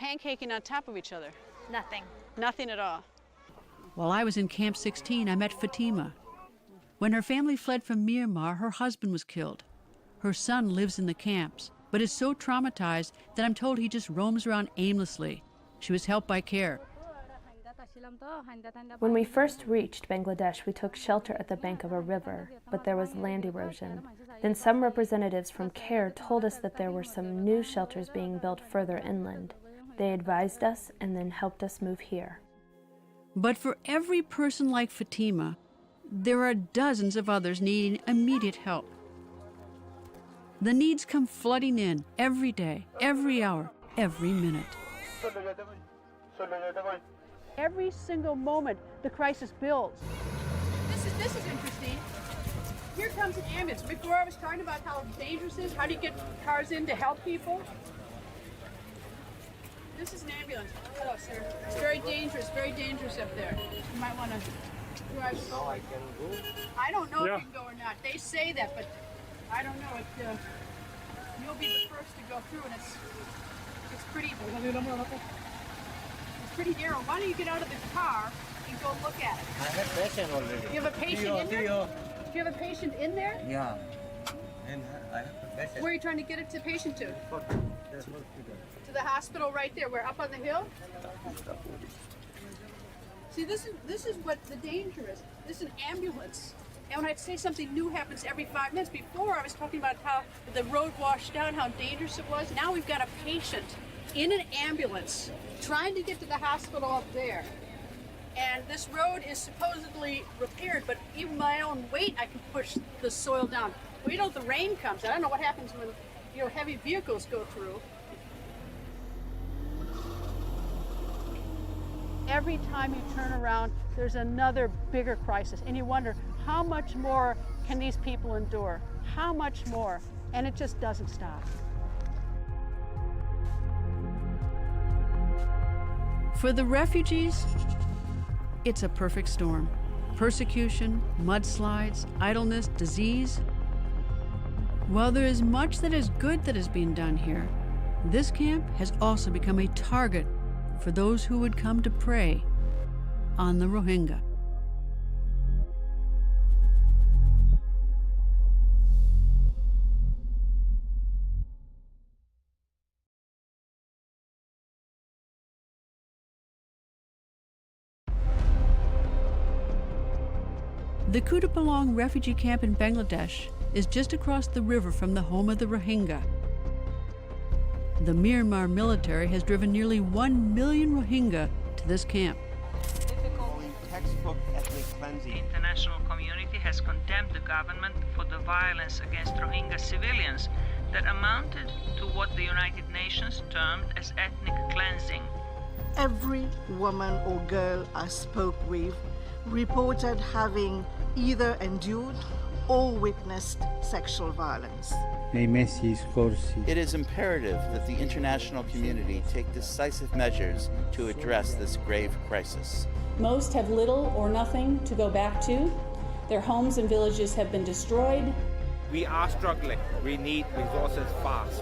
pancaking on top of each other? Nothing. Nothing at all. While I was in Camp 16, I met Fatima. When her family fled from Myanmar, her husband was killed. Her son lives in the camps, but is so traumatized that I'm told he just roams around aimlessly. She was helped by CARE. When we first reached Bangladesh, we took shelter at the bank of a river, but there was land erosion. Then some representatives from CARE told us that there were some new shelters being built further inland. They advised us and then helped us move here. But for every person like Fatima, there are dozens of others needing immediate help. The needs come flooding in every day, every hour, every minute. Every single moment, the crisis builds. This is interesting. Here comes an ambulance. Before I was talking about how dangerous it is, how do you get cars in to help people? This is an ambulance. Hello, sir. It's very dangerous up there. You might want to drive slow. I can go? I don't know if you can go or not. They say that, but I don't know. You'll be the first to go through, and it's pretty narrow. Why don't you get out of the car and go look at it? I have a patient already. You have a patient in there? Do you have a patient in there? Yeah. And I have a patient. Where are you trying to get the patient to? To the hospital right there. We're up on the hill. See, this is what the danger is. This is an ambulance. And when I say something new happens every 5 minutes, before I was talking about how the road washed down, how dangerous it was. Now we've got a patient in an ambulance trying to get to the hospital up there. And this road is supposedly repaired, but even my own weight, I can push the soil down. Wait till the rain comes. I don't know what happens when heavy vehicles go through. Every time you turn around, there's another bigger crisis. And you wonder, how much more can these people endure? How much more? And it just doesn't stop. For the refugees, it's a perfect storm. Persecution, mudslides, idleness, disease. While there is much that is good that is being done here, this camp has also become a target for those who would come to prey on the Rohingya. The Kutupalong refugee camp in Bangladesh is just across the river from the home of the Rohingya. The Myanmar military has driven nearly 1 million Rohingya to this camp. Textbook ethnic cleansing. The international community has condemned the government for the violence against Rohingya civilians that amounted to what the United Nations termed as ethnic cleansing. Every woman or girl I spoke with reported having either endured or witnessed sexual violence. It is imperative that the international community take decisive measures to address this grave crisis. Most have little or nothing to go back to. Their homes and villages have been destroyed. We are struggling. We need resources fast.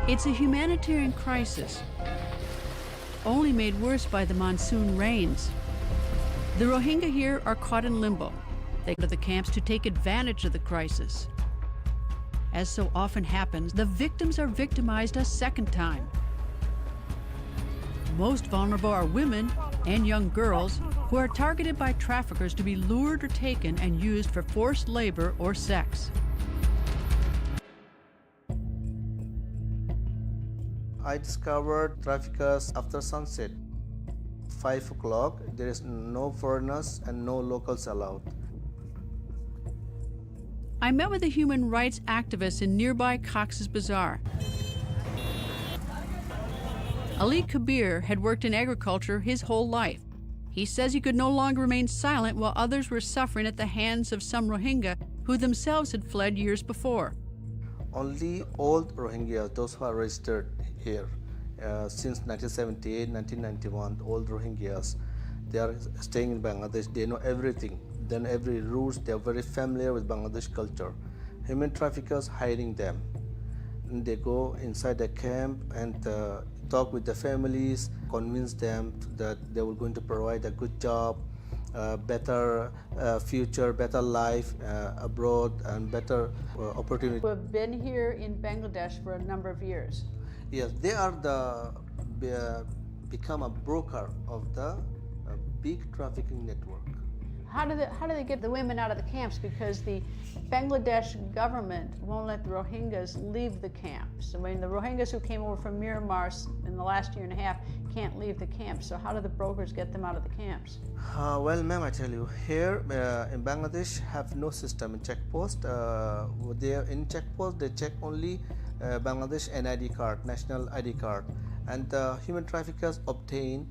It's a humanitarian crisis, only made worse by the monsoon rains. The Rohingya here are caught in limbo. They go to the camps to take advantage of the crisis. As so often happens, the victims are victimized a second time. Most vulnerable are women and young girls who are targeted by traffickers to be lured or taken and used for forced labor or sex. I discovered traffickers after sunset. 5 o'clock, there is no foreigners and no locals allowed. I met with a human rights activist in nearby Cox's Bazar. Ali Kabir had worked in agriculture his whole life. He says he could no longer remain silent while others were suffering at the hands of some Rohingya who themselves had fled years before. Only old Rohingyas, those who are registered here since 1978, 1991, old Rohingyas, they are staying in Bangladesh. They know everything. They know every rules. They are very familiar with Bangladesh culture. Human traffickers hiding them. And they go inside the camp and talk with the families, convince them that they were going to provide a good job, better future, better life abroad, and better opportunity. Who have been here in Bangladesh for a number of years. Yes, they are become a broker of the big trafficking network. How do they get the women out of the camps? Because the Bangladesh government won't let the Rohingyas leave the camps. I mean, the Rohingyas who came over from Myanmar in the last year and a half can't leave the camps. So how do the brokers get them out of the camps? Well, ma'am, I tell you, here in Bangladesh have no system in checkpost. In checkpost, they check only Bangladesh NID card, national ID card, and human traffickers obtain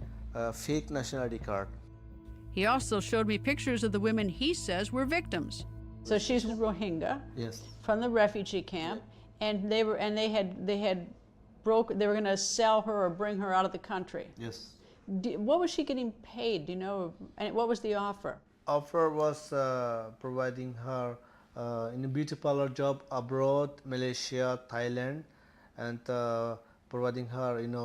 fake national ID card. He also showed me pictures of the women he says were victims. So she's Rohingya. Yes. From the refugee camp, and they were going to sell her or bring her out of the country. Yes. What was she getting paid? Do you know? And what was the offer? Offer was providing her in a beauty parlor job abroad, Malaysia, Thailand, and providing her, in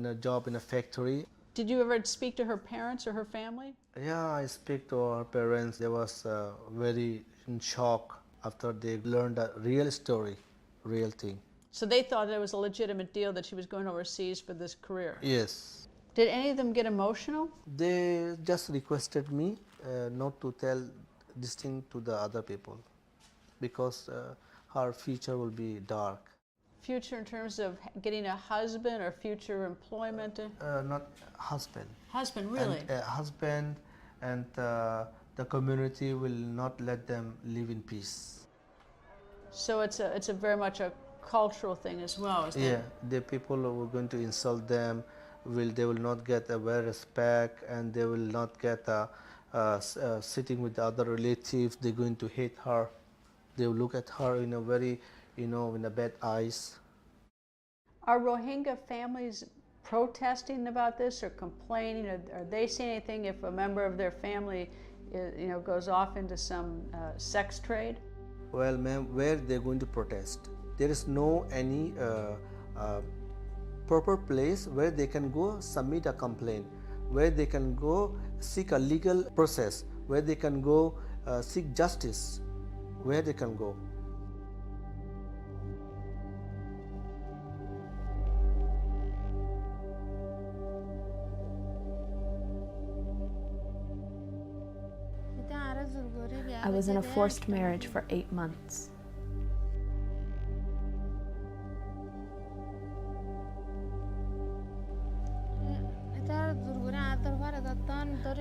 a job in a factory. Did you ever speak to her parents or her family? Yeah, I speak to her parents. They was very in shock after they learned a real story, real thing. So they thought it was a legitimate deal that she was going overseas for this career? Yes. Did any of them get emotional? They just requested me not to tell this thing to the other people because her future will be dark. Future in terms of getting a husband or future employment? Not husband. Husband, really? And, husband, and the community will not let them live in peace. So it's a very much a cultural thing as well, isn't Yeah, it? the people who are going to insult them, they will not get a well respect, and they will not get sitting with the other relatives. They're going to hate her. They will look at her in a very, in a bad eyes. Are Rohingya families protesting about this or complaining? Or are they saying anything if a member of their family, goes off into some sex trade? Well, ma'am, where they're going to protest? There is no any proper place where they can go submit a complaint, where they can go seek a legal process, where they can go seek justice, where they can go. I was in a forced marriage for 8 months.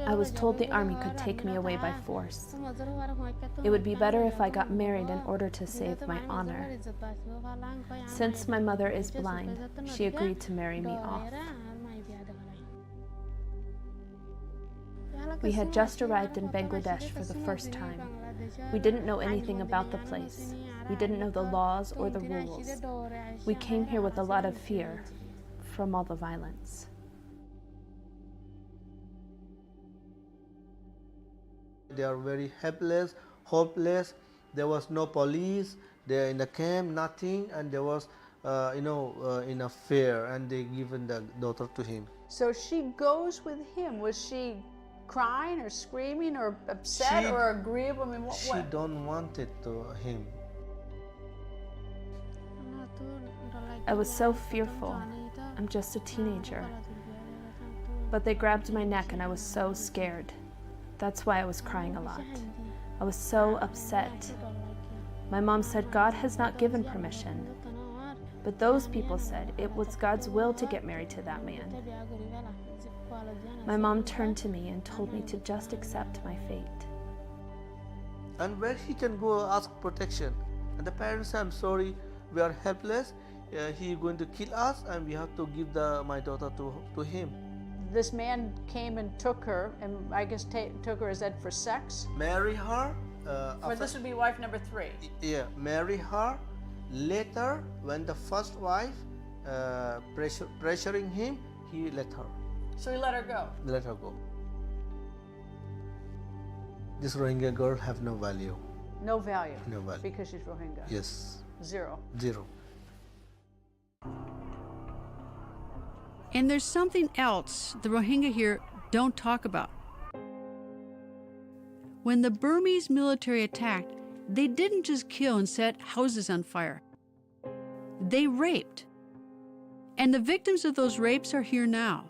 I was told the army could take me away by force. It would be better if I got married in order to save my honor. Since my mother is blind, she agreed to marry me off. We had just arrived in Bangladesh for the first time. We didn't know anything about the place. We didn't know the laws or the rules. We came here with a lot of fear from all the violence. They are very helpless, hopeless. There was no police. They're in the camp, nothing, and there was, in a fair, and they given the daughter to him. So she goes with him. Was she crying or screaming or upset or agreeable? I mean, what? She don't want it to him. I was so fearful. I'm just a teenager. But they grabbed my neck and I was so scared. That's why I was crying a lot. I was so upset. My mom said God has not given permission. But those people said it was God's will to get married to that man. My mom turned to me and told me to just accept my fate. And where he can go ask protection. And the parents say, I'm sorry, we are helpless. He is going to kill us and we have to give my daughter to him. This man came and took her, and I guess took her, is that for sex? Marry her. Or this would be wife number 3. Yeah, marry her. Later, when the first wife pressuring him, he let her. So he let her go? Let her go. This Rohingya girl have no value. No value? No value. Because she's Rohingya? Yes. 0. 0. And there's something else the Rohingya here don't talk about. When the Burmese military attacked, they didn't just kill and set houses on fire. They raped. And the victims of those rapes are here now.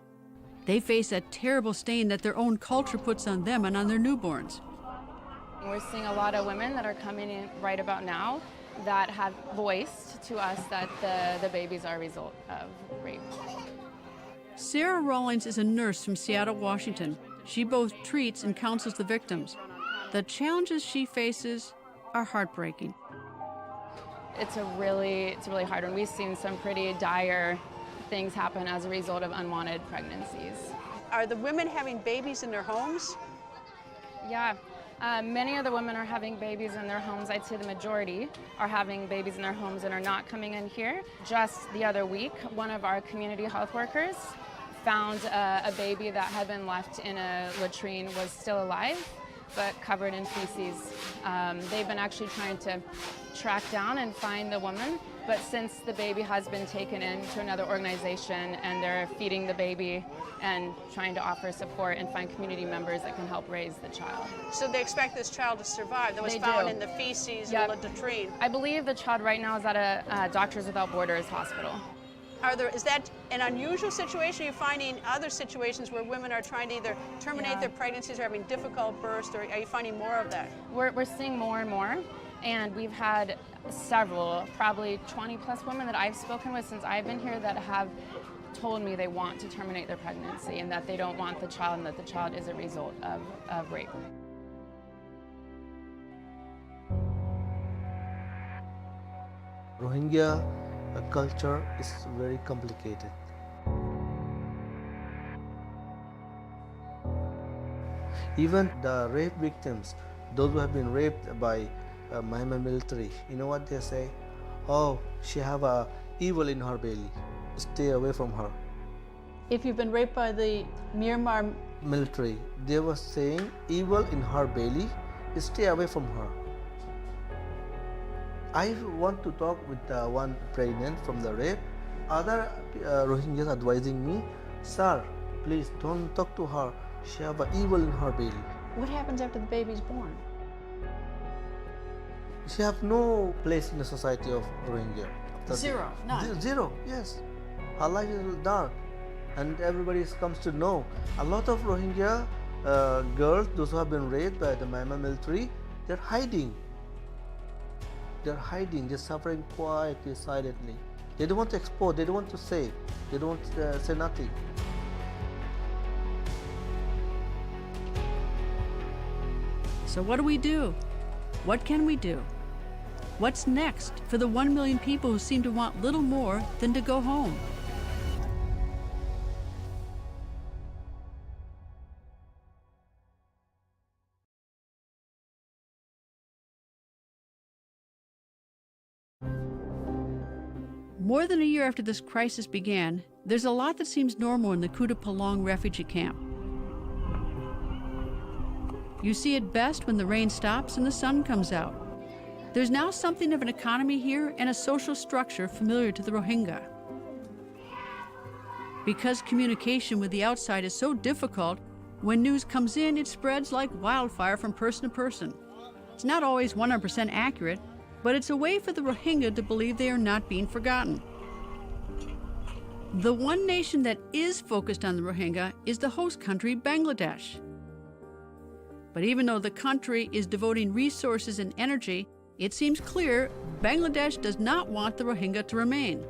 They face a terrible stain that their own culture puts on them and on their newborns. We're seeing a lot of women that are coming in right about now that have voiced to us that the babies are a result of rape. Sarah Rawlings is a nurse from Seattle, Washington. She both treats and counsels the victims. The challenges she faces are heartbreaking. It's a really hard one. We've seen some pretty dire things happen as a result of unwanted pregnancies. Are the women having babies in their homes? Yeah. Many of the women are having babies in their homes. I'd say the majority are having babies in their homes and are not coming in here. Just the other week, one of our community health workers found a baby that had been left in a latrine, was still alive, but covered in feces. They've been actually trying to track down and find the woman But since the baby has been taken into another organization and they're feeding the baby and trying to offer support and find community members that can help raise the child. So they expect this child to survive. That was They found do. in the feces Yep. of the latrine. I believe the child right now is at a Doctors Without Borders hospital. Is that an unusual situation? Are you finding other situations where women are trying to either terminate their pregnancies or having difficult births, or are you finding more of that? We're seeing more and more, and we've had several, probably 20 plus women that I've spoken with since I've been here that have told me they want to terminate their pregnancy and that they don't want the child and that the child is a result of rape. Rohingya culture is very complicated. Even the rape victims, those who have been raped by Myanmar military, you know what they say? Oh, she have a evil in her belly. Stay away from her. If you've been raped by the Myanmar Military, they were saying evil in her belly. Stay away from her. I want to talk with one pregnant from the rape. Other Rohingyas advising me, sir, please don't talk to her. She have an evil in her belly. What happens after the baby's born? She have no place in the society of Rohingya. Zero, none. Zero, yes. Her life is dark, and everybody comes to know. A lot of Rohingya girls, those who have been raped by the Myanmar military, they're hiding. They're hiding, they're suffering quietly, silently. They don't want to expose, they don't want to say, they don't want to say nothing. So what do we do? What can we do? What's next for the 1 million people who seem to want little more than to go home? More than a year after this crisis began, there's a lot that seems normal in the Kuta Palong refugee camp. You see it best when the rain stops and the sun comes out. There's now something of an economy here and a social structure familiar to the Rohingya. Because communication with the outside is so difficult, when news comes in, it spreads like wildfire from person to person. It's not always 100% accurate, but it's a way for the Rohingya to believe they are not being forgotten. The one nation that is focused on the Rohingya is the host country, Bangladesh. But even though the country is devoting resources and energy, it seems clear Bangladesh does not want the Rohingya to remain.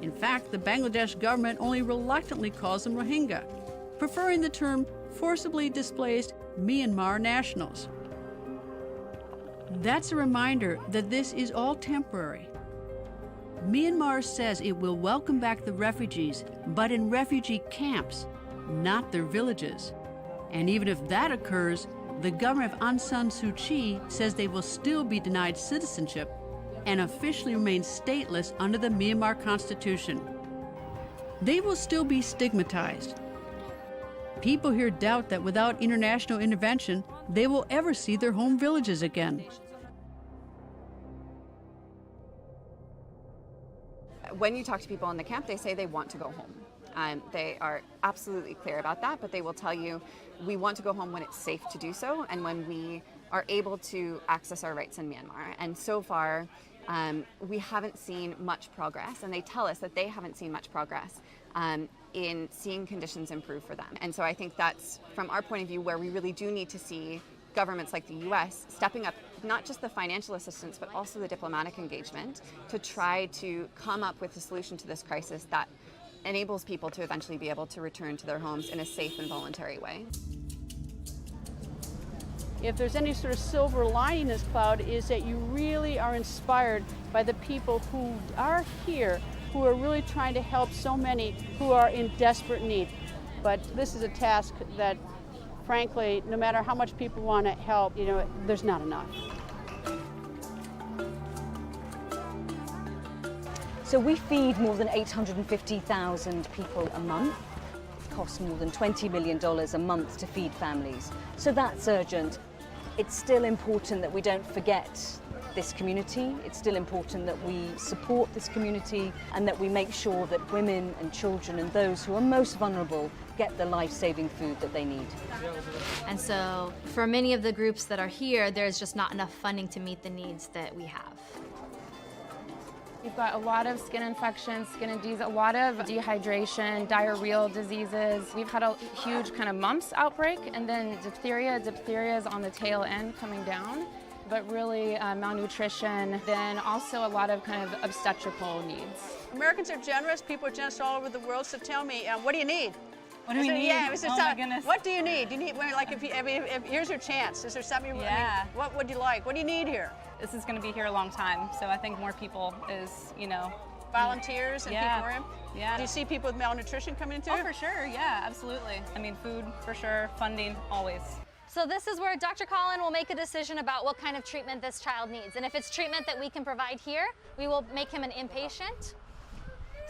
In fact, the Bangladesh government only reluctantly calls them Rohingya, preferring the term forcibly displaced Myanmar nationals. That's a reminder that this is all temporary. Myanmar says it will welcome back the refugees, but in refugee camps, not their villages. And even if that occurs, the government of Aung San Suu Kyi says they will still be denied citizenship and officially remain stateless under the Myanmar Constitution. They will still be stigmatized. People here doubt that without international intervention, they will ever see their home villages again. When you talk to people in the camp, they say they want to go home. They are absolutely clear about that, but they will tell you, we want to go home when it's safe to do so and when we are able to access our rights in Myanmar. And so far, we haven't seen much progress, and they tell us that they haven't seen much progress in seeing conditions improve for them. And so I think that's, from our point of view, where we really do need to see governments like the US stepping up, not just the financial assistance, but also the diplomatic engagement to try to come up with a solution to this crisis that enables people to eventually be able to return to their homes in a safe and voluntary way. If there's any sort of silver lining in this cloud, is that you really are inspired by the people who are here, who are really trying to help so many who are in desperate need. But this is a task that, frankly, no matter how much people want to help, there's not enough. So we feed more than 850,000 people a month. It costs more than $20 million a month to feed families. So that's urgent. It's still important that we don't forget this community. It's still important that we support this community and that we make sure that women and children and those who are most vulnerable get the life-saving food that they need. And so for many of the groups that are here, there's just not enough funding to meet the needs that we have. We've got a lot of skin infections, skin disease, a lot of dehydration, diarrheal diseases. We've had a huge kind of mumps outbreak, and then diphtheria. Diphtheria is on the tail end coming down, but really malnutrition, then also a lot of kind of obstetrical needs. Americans are generous, people are generous all over the world, so tell me, what do you need? What do we need? Yeah, oh my goodness. What do you need? Do you need, like, if here's your chance. Is there something what would you like? What do you need here? This is going to be here a long time, so I think more people is, volunteers and people in? Yeah. Do you see people with malnutrition coming into? Oh, for sure, yeah, absolutely. I mean, food, for sure, funding, always. So this is where Dr. Collin will make a decision about what kind of treatment this child needs. And if it's treatment that we can provide here, we will make him an inpatient.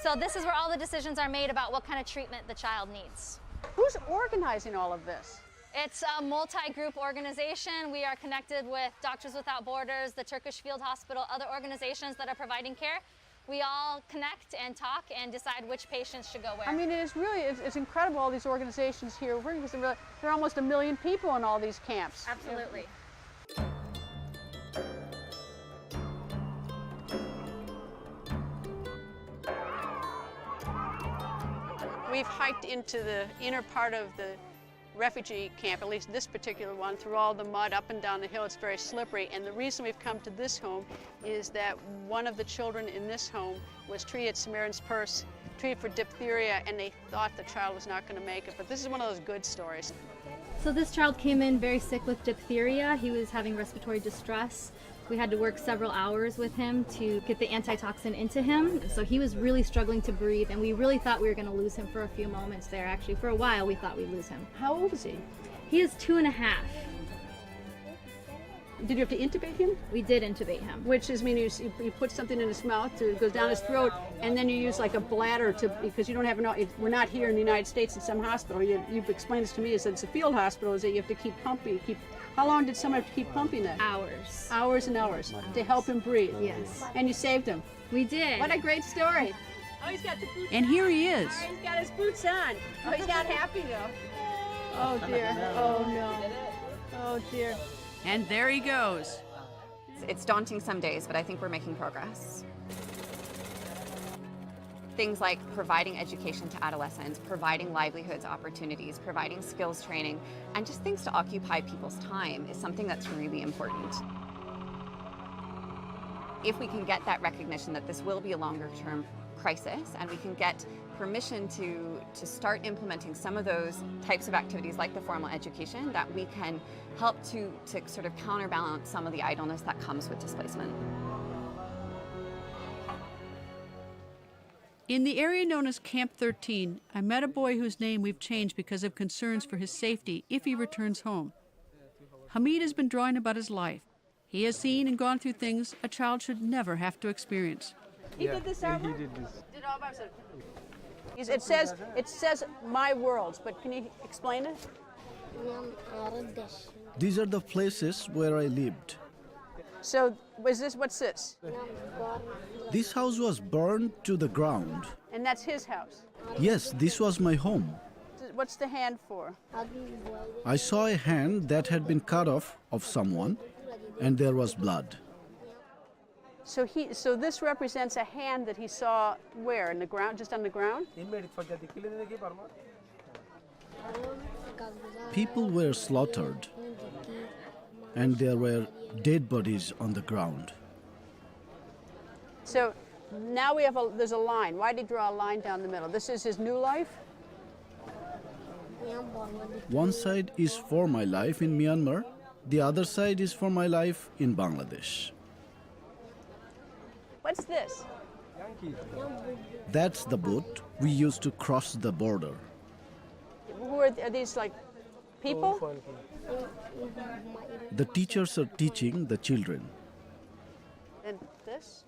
So this is where all the decisions are made about what kind of treatment the child needs. Who's organizing all of this? It's a multi-group organization. We are connected with Doctors Without Borders, the Turkish Field Hospital, other organizations that are providing care. We all connect and talk and decide which patients should go where. I mean, it's incredible, all these organizations here. There are almost 1 million people in all these camps. Absolutely. We've hiked into the inner part of the refugee camp, at least this particular one, through all the mud up and down the hill. It's very slippery, and the reason we've come to this home is that one of the children in this home was treated at Samaritan's Purse, treated for diphtheria, and they thought the child was not going to make it. But this is one of those good stories. So this child came in very sick with diphtheria. He was having respiratory distress. We had to work several hours with him to get the antitoxin into him. So he was really struggling to breathe, and we really thought we were going to lose him for a few moments there. Actually, for a while, we thought we'd lose him. How old is he? He is 2.5. Did you have to intubate him? We did intubate him. Which is, you put something in his mouth, it goes down his throat, and then you use like a bladder because you don't have enough. We're not here in the United States in some hospital. You've explained this to me, is that it's a field hospital, is that you have to keep pumping. How long did someone have to keep pumping it? Hours. Hours and hours to help him breathe. Yes. And you saved him. We did. What a great story. Oh, he's got the boots And on. here he is. Oh, he's got his boots on. Oh, he's not happy though. Oh dear. Oh no. Oh dear. And there he goes. It's daunting some days, but I think we're making progress. Things like providing education to adolescents, providing livelihoods opportunities, providing skills training, and just things to occupy people's time is something that's really important. If we can get that recognition that this will be a longer-term crisis, and we can get permission to start implementing some of those types of activities like the formal education, that we can help to sort of counterbalance some of the idleness that comes with displacement. In the area known as Camp 13, I met a boy whose name we've changed because of concerns for his safety if he returns home. Hamid has been drawing about his life. He has seen and gone through things a child should never have to experience. He did this artwork? he did this. Did all by himself. It says my worlds, but can you explain it? These are the places where I lived. So what's this? This house was burned to the ground. And that's his house. Yes, this was my home. What's the hand for? I saw a hand that had been cut off of someone, and there was blood. So this represents a hand that he saw where? In the ground, just on the ground? People were slaughtered, and there were dead bodies on the ground. So now there's a line. Why did he draw a line down the middle? This is his new life? One side is for my life in Myanmar, the other side is for my life in Bangladesh. What's this? That's the boat we used to cross the border. Who are these, like, people? The teachers are teaching the children. And this?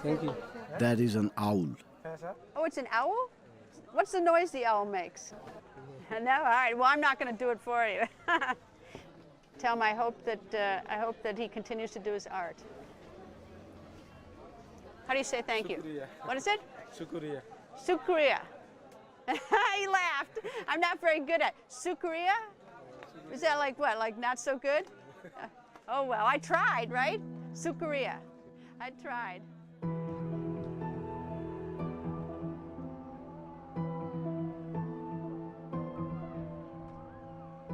Thank you. That is an owl. Oh, it's an owl? What's the noise the owl makes? No? All right, well, I'm not going to do it for you. Tell him I hope that he continues to do his art. How do you say thank you? Shukriya. What is it? Shukriya. Shukriya. He laughed. I'm not very good at Shukriya. Is that like what? Like not so good? Oh well, I tried, right? Shukriya. I tried.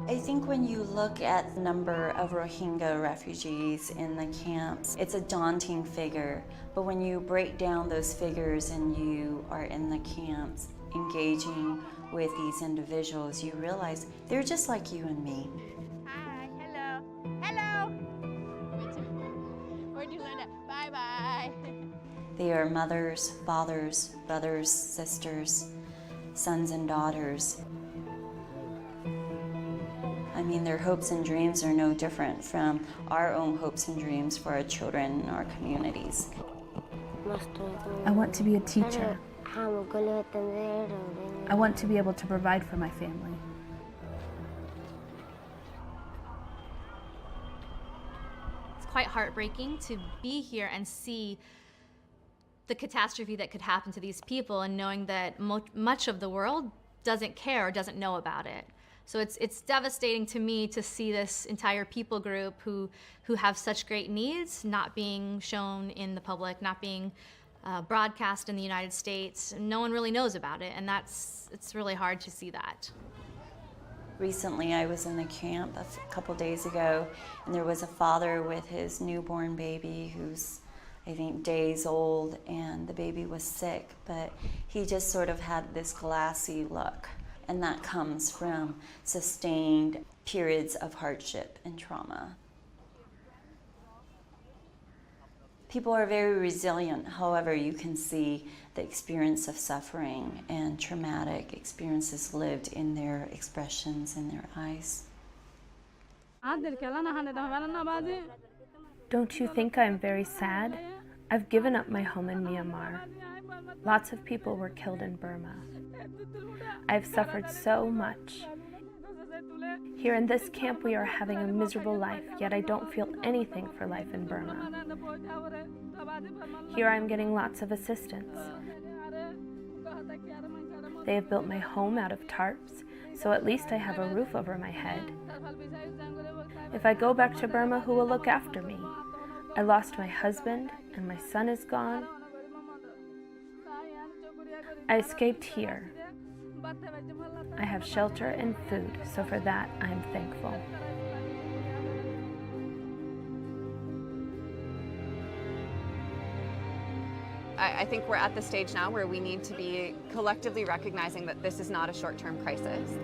I think when you look at the number of Rohingya refugees in the camps, it's a daunting figure. But when you break down those figures and you are in the camps engaging with these individuals, you realize they're just like you and me. Hi, hello, hello. Where'd you learn that? Bye bye. They are mothers, fathers, brothers, sisters, sons and daughters. I mean, their hopes and dreams are no different from our own hopes and dreams for our children and our communities. I want to be a teacher. I want to be able to provide for my family. It's quite heartbreaking to be here and see the catastrophe that could happen to these people and knowing that much of the world doesn't care or doesn't know about it. So it's devastating to me to see this entire people group who have such great needs not being shown in the public, not being broadcast in the United States. No one really knows about it, and it's really hard to see that. Recently, I was in the camp a couple days ago, and there was a father with his newborn baby who's, I think, days old, and the baby was sick, but he just sort of had this glassy look. And that comes from sustained periods of hardship and trauma. People are very resilient. However, you can see the experience of suffering and traumatic experiences lived in their expressions, in their eyes. Don't you think I'm very sad? I've given up my home in Myanmar. Lots of people were killed in Burma. I've suffered so much. Here in this camp, we are having a miserable life, yet I don't feel anything for life in Burma. Here I'm getting lots of assistance. They have built my home out of tarps, so at least I have a roof over my head. If I go back to Burma, who will look after me? I lost my husband, and my son is gone. I escaped here. I have shelter and food, so for that I am thankful. I think we're at the stage now where we need to be collectively recognizing that this is not a short-term crisis.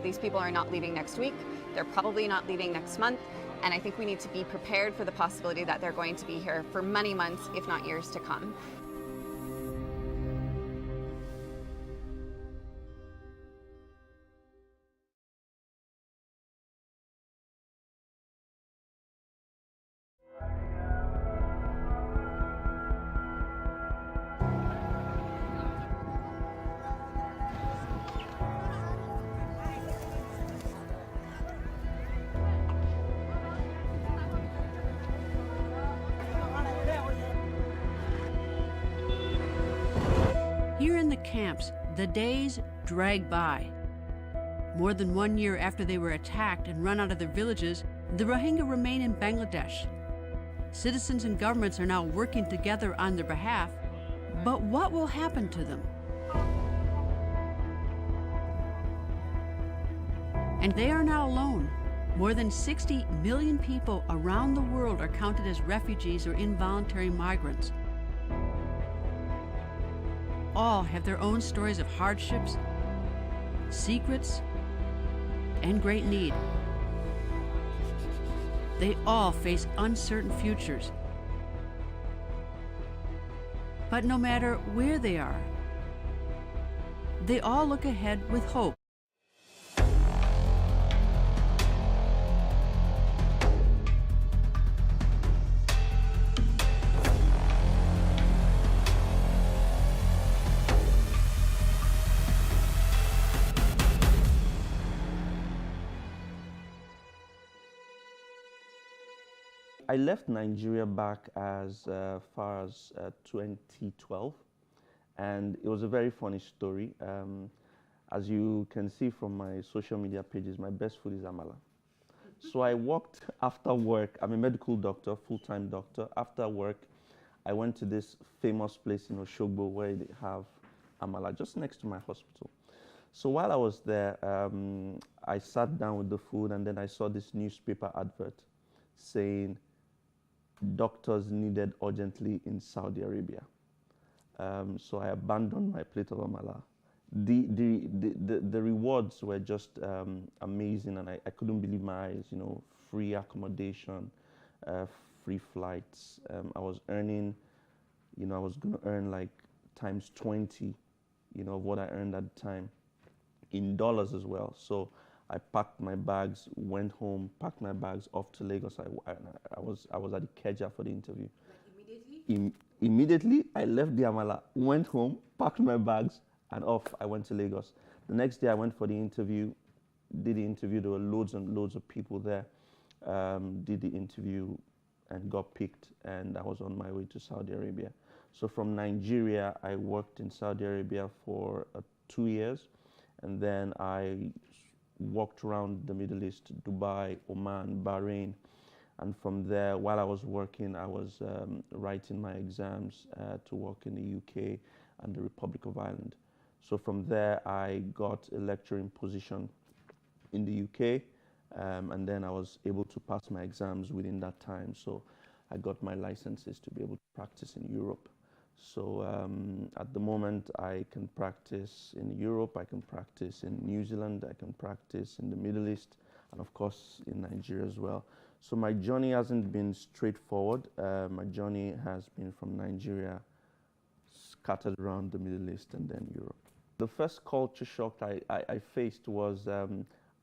These people are not leaving next week. They're probably not leaving next month. And I think we need to be prepared for the possibility that they're going to be here for many months, if not years to come. Here in the camps, the days drag by. More than 1 year after they were attacked and run out of their villages, the Rohingya remain in Bangladesh. Citizens and governments are now working together on their behalf, but what will happen to them? And they are not alone. More than 60 million people around the world are counted as refugees or involuntary migrants. All have their own stories of hardships, secrets, and great need. They all face uncertain futures. But no matter where they are, they all look ahead with hope. I left Nigeria back as far as 2012, and it was a very funny story. As you can see from my social media pages, my best food is amala. So I worked after work. I'm a medical doctor, full-time doctor. After work, I went to this famous place in Oshogbo where they have amala, just next to my hospital. So while I was there, I sat down with the food, and then I saw this newspaper advert saying doctors needed urgently in Saudi Arabia. So I abandoned my plate of amala. The rewards were just amazing, and I couldn't believe my eyes. You know, free accommodation, free flights. I was earning, you know, I was going to earn like times 20, you know, of what I earned at the time, in dollars as well. So I packed my bags, went home, packed my bags off to Lagos. I was at Ikeja for the interview. Like immediately? Immediately, I left the amala, went home, packed my bags, and off I went to Lagos. The next day I went for the interview, did the interview. There were loads and loads of people there. Did the interview and got picked, and I was on my way to Saudi Arabia. So from Nigeria, I worked in Saudi Arabia for 2 years, and then I walked around the Middle East, Dubai, Oman, Bahrain, and from there, while I was working, I was writing my exams to work in the UK and the Republic of Ireland. So from there, I got a lecturing position in the UK, and then I was able to pass my exams within that time. So I got my licenses to be able to practice in Europe. So at the moment, I can practice in Europe, I can practice in New Zealand, I can practice in the Middle East, and of course in Nigeria as well. So my journey hasn't been straightforward. My journey has been from Nigeria, scattered around the Middle East, and then Europe. The first culture shock I faced was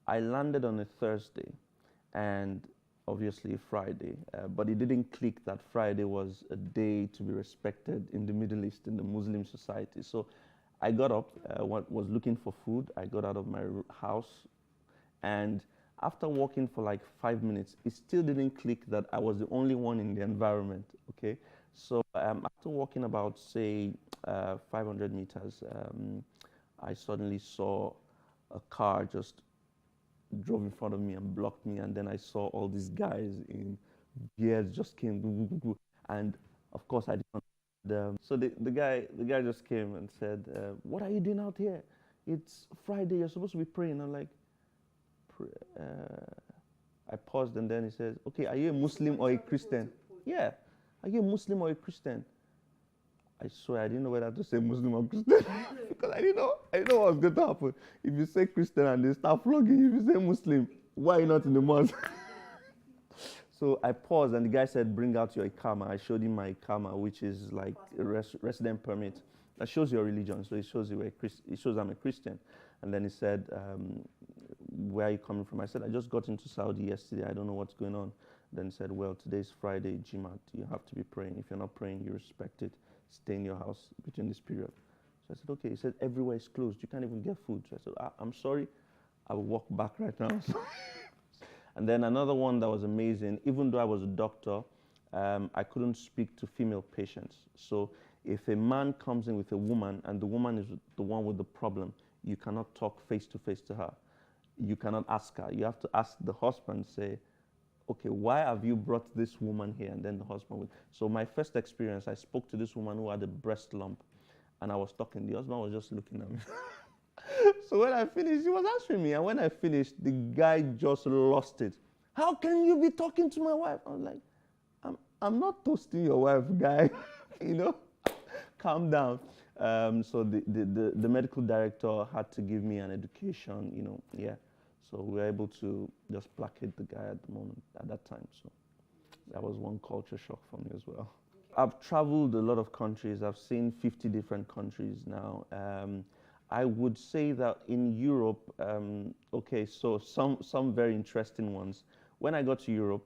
I landed on a Thursday and obviously Friday, but it didn't click that Friday was a day to be respected in the Middle East, in the Muslim society. So I got up, was looking for food. I got out of my house, and after walking for like 5 minutes, it still didn't click that I was the only one in the environment, okay? So after walking about, say, 500 meters, I suddenly saw a car just drove in front of me and blocked me, and then I saw all these guys in beards just came, and of course I didn't. So the guy just came and said, "What are you doing out here? It's Friday. You're supposed to be praying." I'm like, I paused, and then he says, "Okay, are you a Muslim or a Christian?" "Yeah, are you a Muslim or a Christian?" I swear I didn't know whether to say Muslim or Christian because I didn't know what was going to happen. If you say Christian and they start flogging you, if you say Muslim, why are you not in the mosque? So I paused, and the guy said, "Bring out your Ikama." I showed him my Ikama, which is like a resident permit. That shows your religion, so it shows it shows I'm a Christian. And then he said, "Where are you coming from?" I said, "I just got into Saudi yesterday. I don't know what's going on." Then he said, "Well, today's Friday, Jumat. You have to be praying. If you're not praying, you respect it. Stay in your house between this period." So I said, "Okay." He said, "Everywhere is closed. You can't even get food." So I said, "I'm sorry. I will walk back right now." And then another one that was amazing, even though I was a doctor, I couldn't speak to female patients. So if a man comes in with a woman and the woman is the one with the problem, you cannot talk face to face to her. You cannot ask her. You have to ask the husband, say, "Okay, why have you brought this woman here?" And then the husband would. So my first experience, I spoke to this woman who had a breast lump, and I was talking. The husband was just looking at me. So when I finished, he was answering me, and when I finished, the guy just lost it. "How can you be talking to my wife?" I was like, I'm not toasting your wife, guy. You know, calm down. So the medical director had to give me an education, you know, yeah. So we were able to just placate the guy at that time. So that was one culture shock for me as well. I've traveled a lot of countries. I've seen 50 different countries now. I would say that in Europe, okay, so some very interesting ones. When I got to Europe,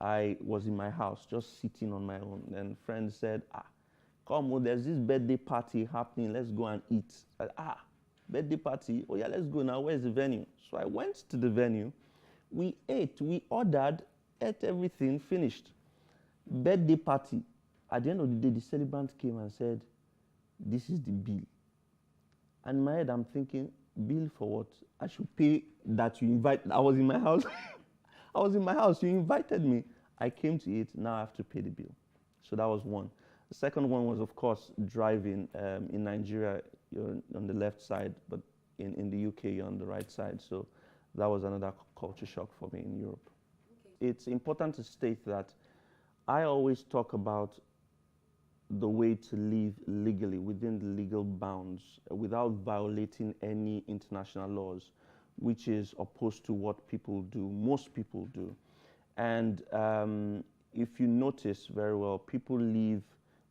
I was in my house, just sitting on my own, and friends said, "Come on, there's this birthday party happening, let's go and eat." I said, "Birthday party? Oh yeah, let's go now, where's the venue?" So I went to the venue, we ate, we ordered, ate everything, finished. birthday party. At the end of the day, the celebrant came and said, "This is the bill." And in my head, I'm thinking, bill for what? I should pay that you invite. I was in my house. I was in my house. You invited me. I came to eat. Now I have to pay the bill. So that was one. The second one was, of course, driving. In Nigeria, you're on the left side, but in the UK, you're on the right side. So that was another culture shock for me in Europe. Okay. It's important to state that I always talk about the way to live legally within the legal bounds without violating any international laws, which is opposed to what people do, most people do. And if you notice very well, people live,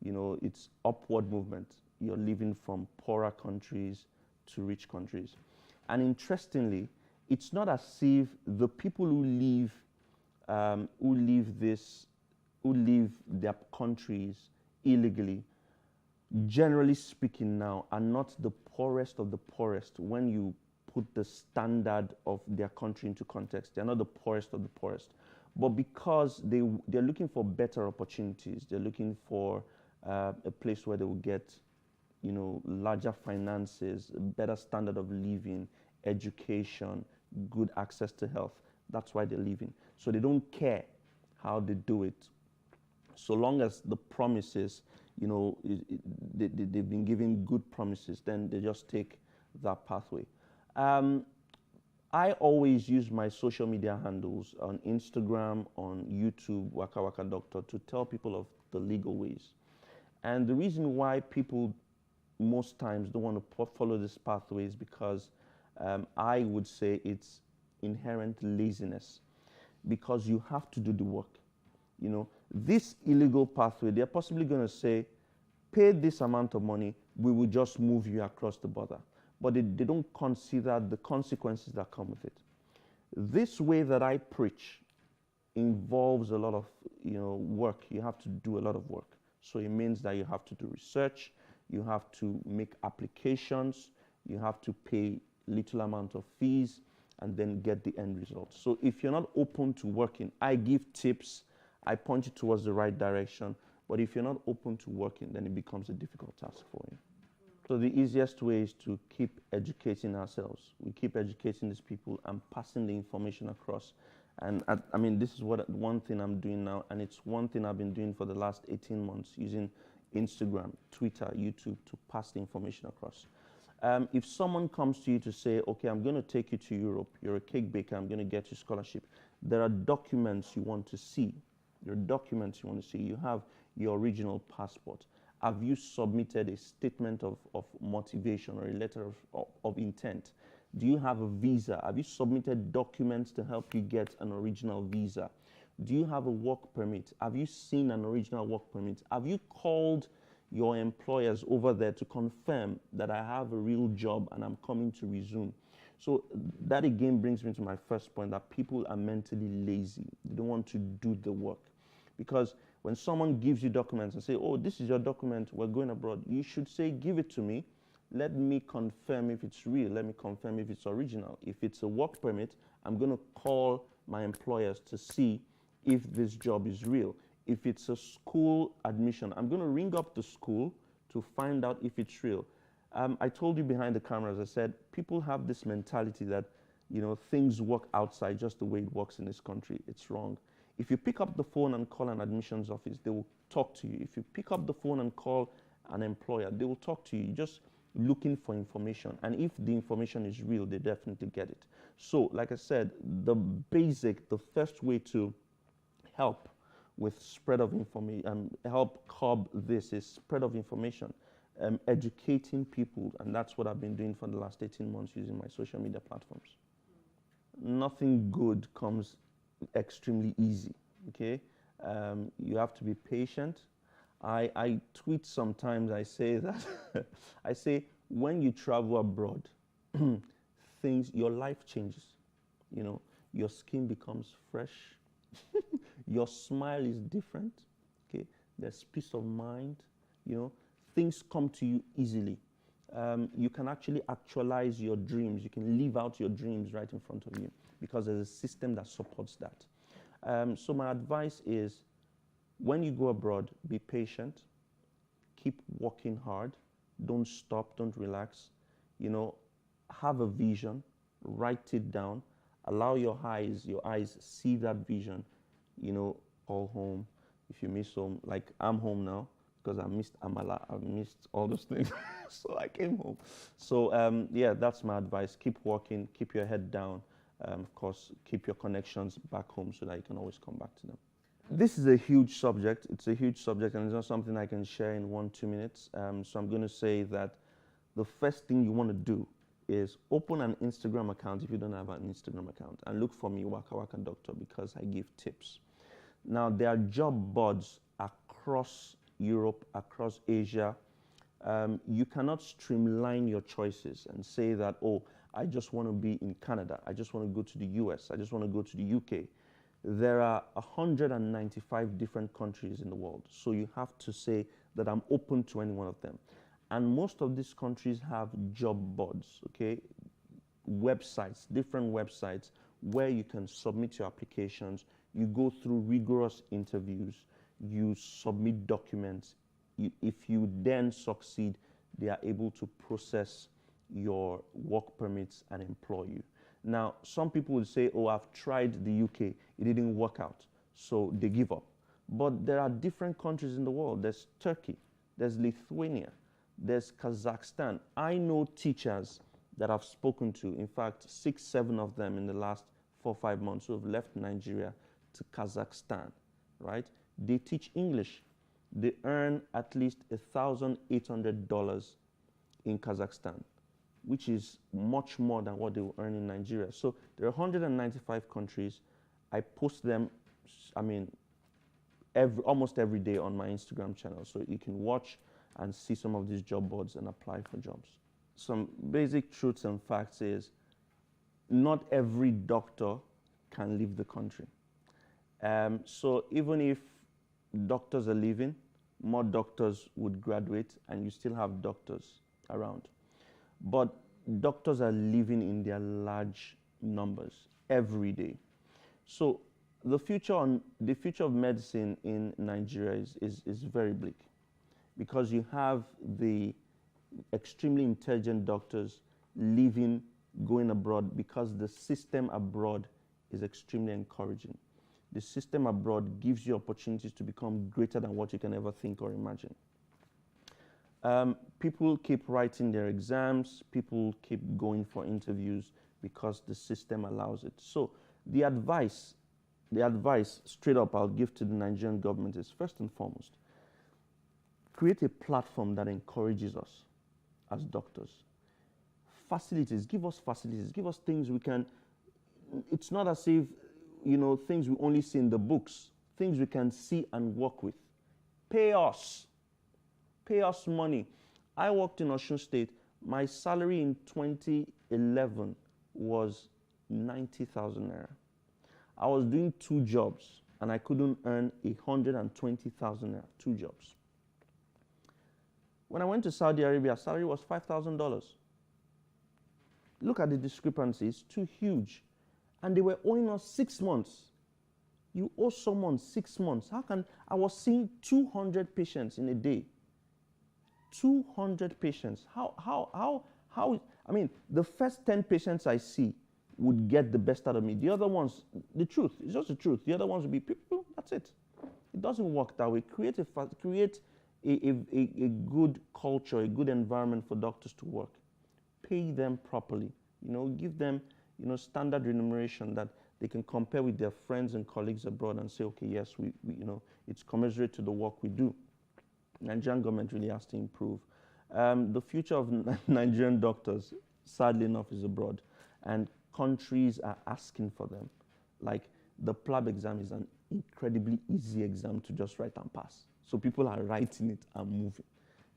you know, it's upward movement. You're living from poorer countries to rich countries. And interestingly, it's not as if the people who leave their countries illegally, generally speaking now, are not the poorest of the poorest when you put the standard of their country into context. They're not the poorest of the poorest. But because they're looking for better opportunities, they're looking for a place where they will get, you know, larger finances, a better standard of living, education, good access to health. That's why they're leaving. So they don't care how they do it, so long as the promises, you know, they've been given good promises, then they just take that pathway. I always use my social media handles on Instagram, on YouTube, Waka Waka Doctor, to tell people of the legal ways. And the reason why people most times don't want to follow this pathway is because I would say it's inherent laziness, because you have to do the work. You know, this illegal pathway, they're possibly going to say, pay this amount of money, we will just move you across the border. But they don't consider the consequences that come with it. This way that I preach involves a lot of, you know, work. You have to do a lot of work. So it means that you have to do research, you have to make applications, you have to pay little amount of fees, and then get the end result. So if you're not open to working, I give tips, I point you towards the right direction, but if you're not open to working, then it becomes a difficult task for you. So the easiest way is to keep educating ourselves. We keep educating these people and passing the information across. And I mean, this is one thing I'm doing now, and it's one thing I've been doing for the last 18 months, using Instagram, Twitter, YouTube to pass the information across. If someone comes to you to say, okay, I'm going to take you to Europe, you're a cake baker, I'm going to get you scholarship, there are documents you want to see. There are documents you want to see. You have your original passport. Have you submitted a statement of motivation or a letter of intent? Do you have a visa? Have you submitted documents to help you get an original visa? Do you have a work permit? Have you seen an original work permit? Have you called your employers over there to confirm that I have a real job and I'm coming to resume? So that again brings me to my first point, that people are mentally lazy. They don't want to do the work. Because when someone gives you documents and say, oh, this is your document, we're going abroad, you should say, give it to me. Let me confirm if it's real. Let me confirm if it's original. If it's a work permit, I'm going to call my employers to see if this job is real. If it's a school admission, I'm going to ring up the school to find out if it's real. I told you behind the cameras, I said, people have this mentality that, you know, things work outside just the way it works in this country. It's wrong. If you pick up the phone and call an admissions office, they will talk to you. If you pick up the phone and call an employer, they will talk to you. You're just looking for information. And if the information is real, they definitely get it. So, like I said, the first way to help with spread of information and help curb this is spread of information, educating people. And that's what I've been doing for the last 18 months using my social media platforms. Nothing good comes extremely easy, okay? You have to be patient. I tweet sometimes, I say that, I say, when you travel abroad, your life changes, you know, your skin becomes fresh, your smile is different, okay? There's peace of mind, you know, things come to you easily. You can actually actualize your dreams. You can live out your dreams right in front of you because there's a system that supports that. So my advice is when you go abroad, be patient, keep working hard, don't stop, don't relax, you know, have a vision, write it down, allow your eyes see that vision, you know, call home. If you miss home, like I'm home now because I missed Amala, I missed all those things, so I came home. So yeah, that's my advice. Keep working, keep your head down. Of course, keep your connections back home so that you can always come back to them. This is a huge subject. It's a huge subject, and it's not something I can share in 1-2 minutes. So I'm going to say that the first thing you want to do is open an Instagram account if you don't have an Instagram account, and look for me, Waka Waka Doctor, because I give tips. Now, there are job boards across Europe, across Asia. You cannot streamline your choices and say that, oh, I just want to be in Canada, I just want to go to the US, I just want to go to the UK. There are 195 different countries in the world, so you have to say that I'm open to any one of them. And most of these countries have job boards, okay? Websites, different websites where you can submit your applications. You go through rigorous interviews, you submit documents. If you then succeed, they are able to process your work permits and employ you. Now, some people will say, oh, I've tried the UK, it didn't work out, so they give up. But there are different countries in the world. There's Turkey, there's Lithuania, there's Kazakhstan. I know teachers that I've spoken to, in fact, 6, 7 of them in the last 4, 5 months who have left Nigeria to Kazakhstan, right? They teach English. They earn at least $1,800 in Kazakhstan, which is much more than what they will earn in Nigeria. So there are 195 countries. I post them, I mean, almost every day on my Instagram channel. So you can watch and see some of these job boards and apply for jobs. Some basic truths and facts is not every doctor can leave the country. So even if doctors are leaving, more doctors would graduate and you still have doctors around. But doctors are leaving in their large numbers every day. So the future of medicine in Nigeria is very bleak, because you have the extremely intelligent doctors leaving, going abroad, because the system abroad is extremely encouraging. The system abroad gives you opportunities to become greater than what you can ever think or imagine. People keep writing their exams, people keep going for interviews because the system allows it. So the advice straight up I'll give to the Nigerian government is, first and foremost, create a platform that encourages us as doctors. Facilities, give us things we can, it's not as if, you know, things we only see in the books, things we can see and work with. Pay us money. I worked in Osun State. My salary in 2011 was 90,000 naira. I was doing 2 jobs and I couldn't earn 120,000 naira, 2 jobs. When I went to Saudi Arabia, salary was $5,000. Look at the discrepancy, it's too huge. And they were owing us 6 months. You owe someone 6 months. How can, I was seeing 200 patients in a day. 200 patients. How, I mean, the first 10 patients I see would get the best out of me. The other ones, the truth, it's just the truth. The other ones would be people, that's it. It doesn't work that way. Create a good culture, a good environment for doctors to work. Pay them properly. You know, give them, you know, standard remuneration that they can compare with their friends and colleagues abroad and say, okay, yes, we you know, it's commensurate to the work we do. Nigerian government really has to improve. The future of Nigerian doctors, sadly enough, is abroad, and countries are asking for them. Like the PLAB exam is an incredibly easy exam to just write and pass. So people are writing it and moving.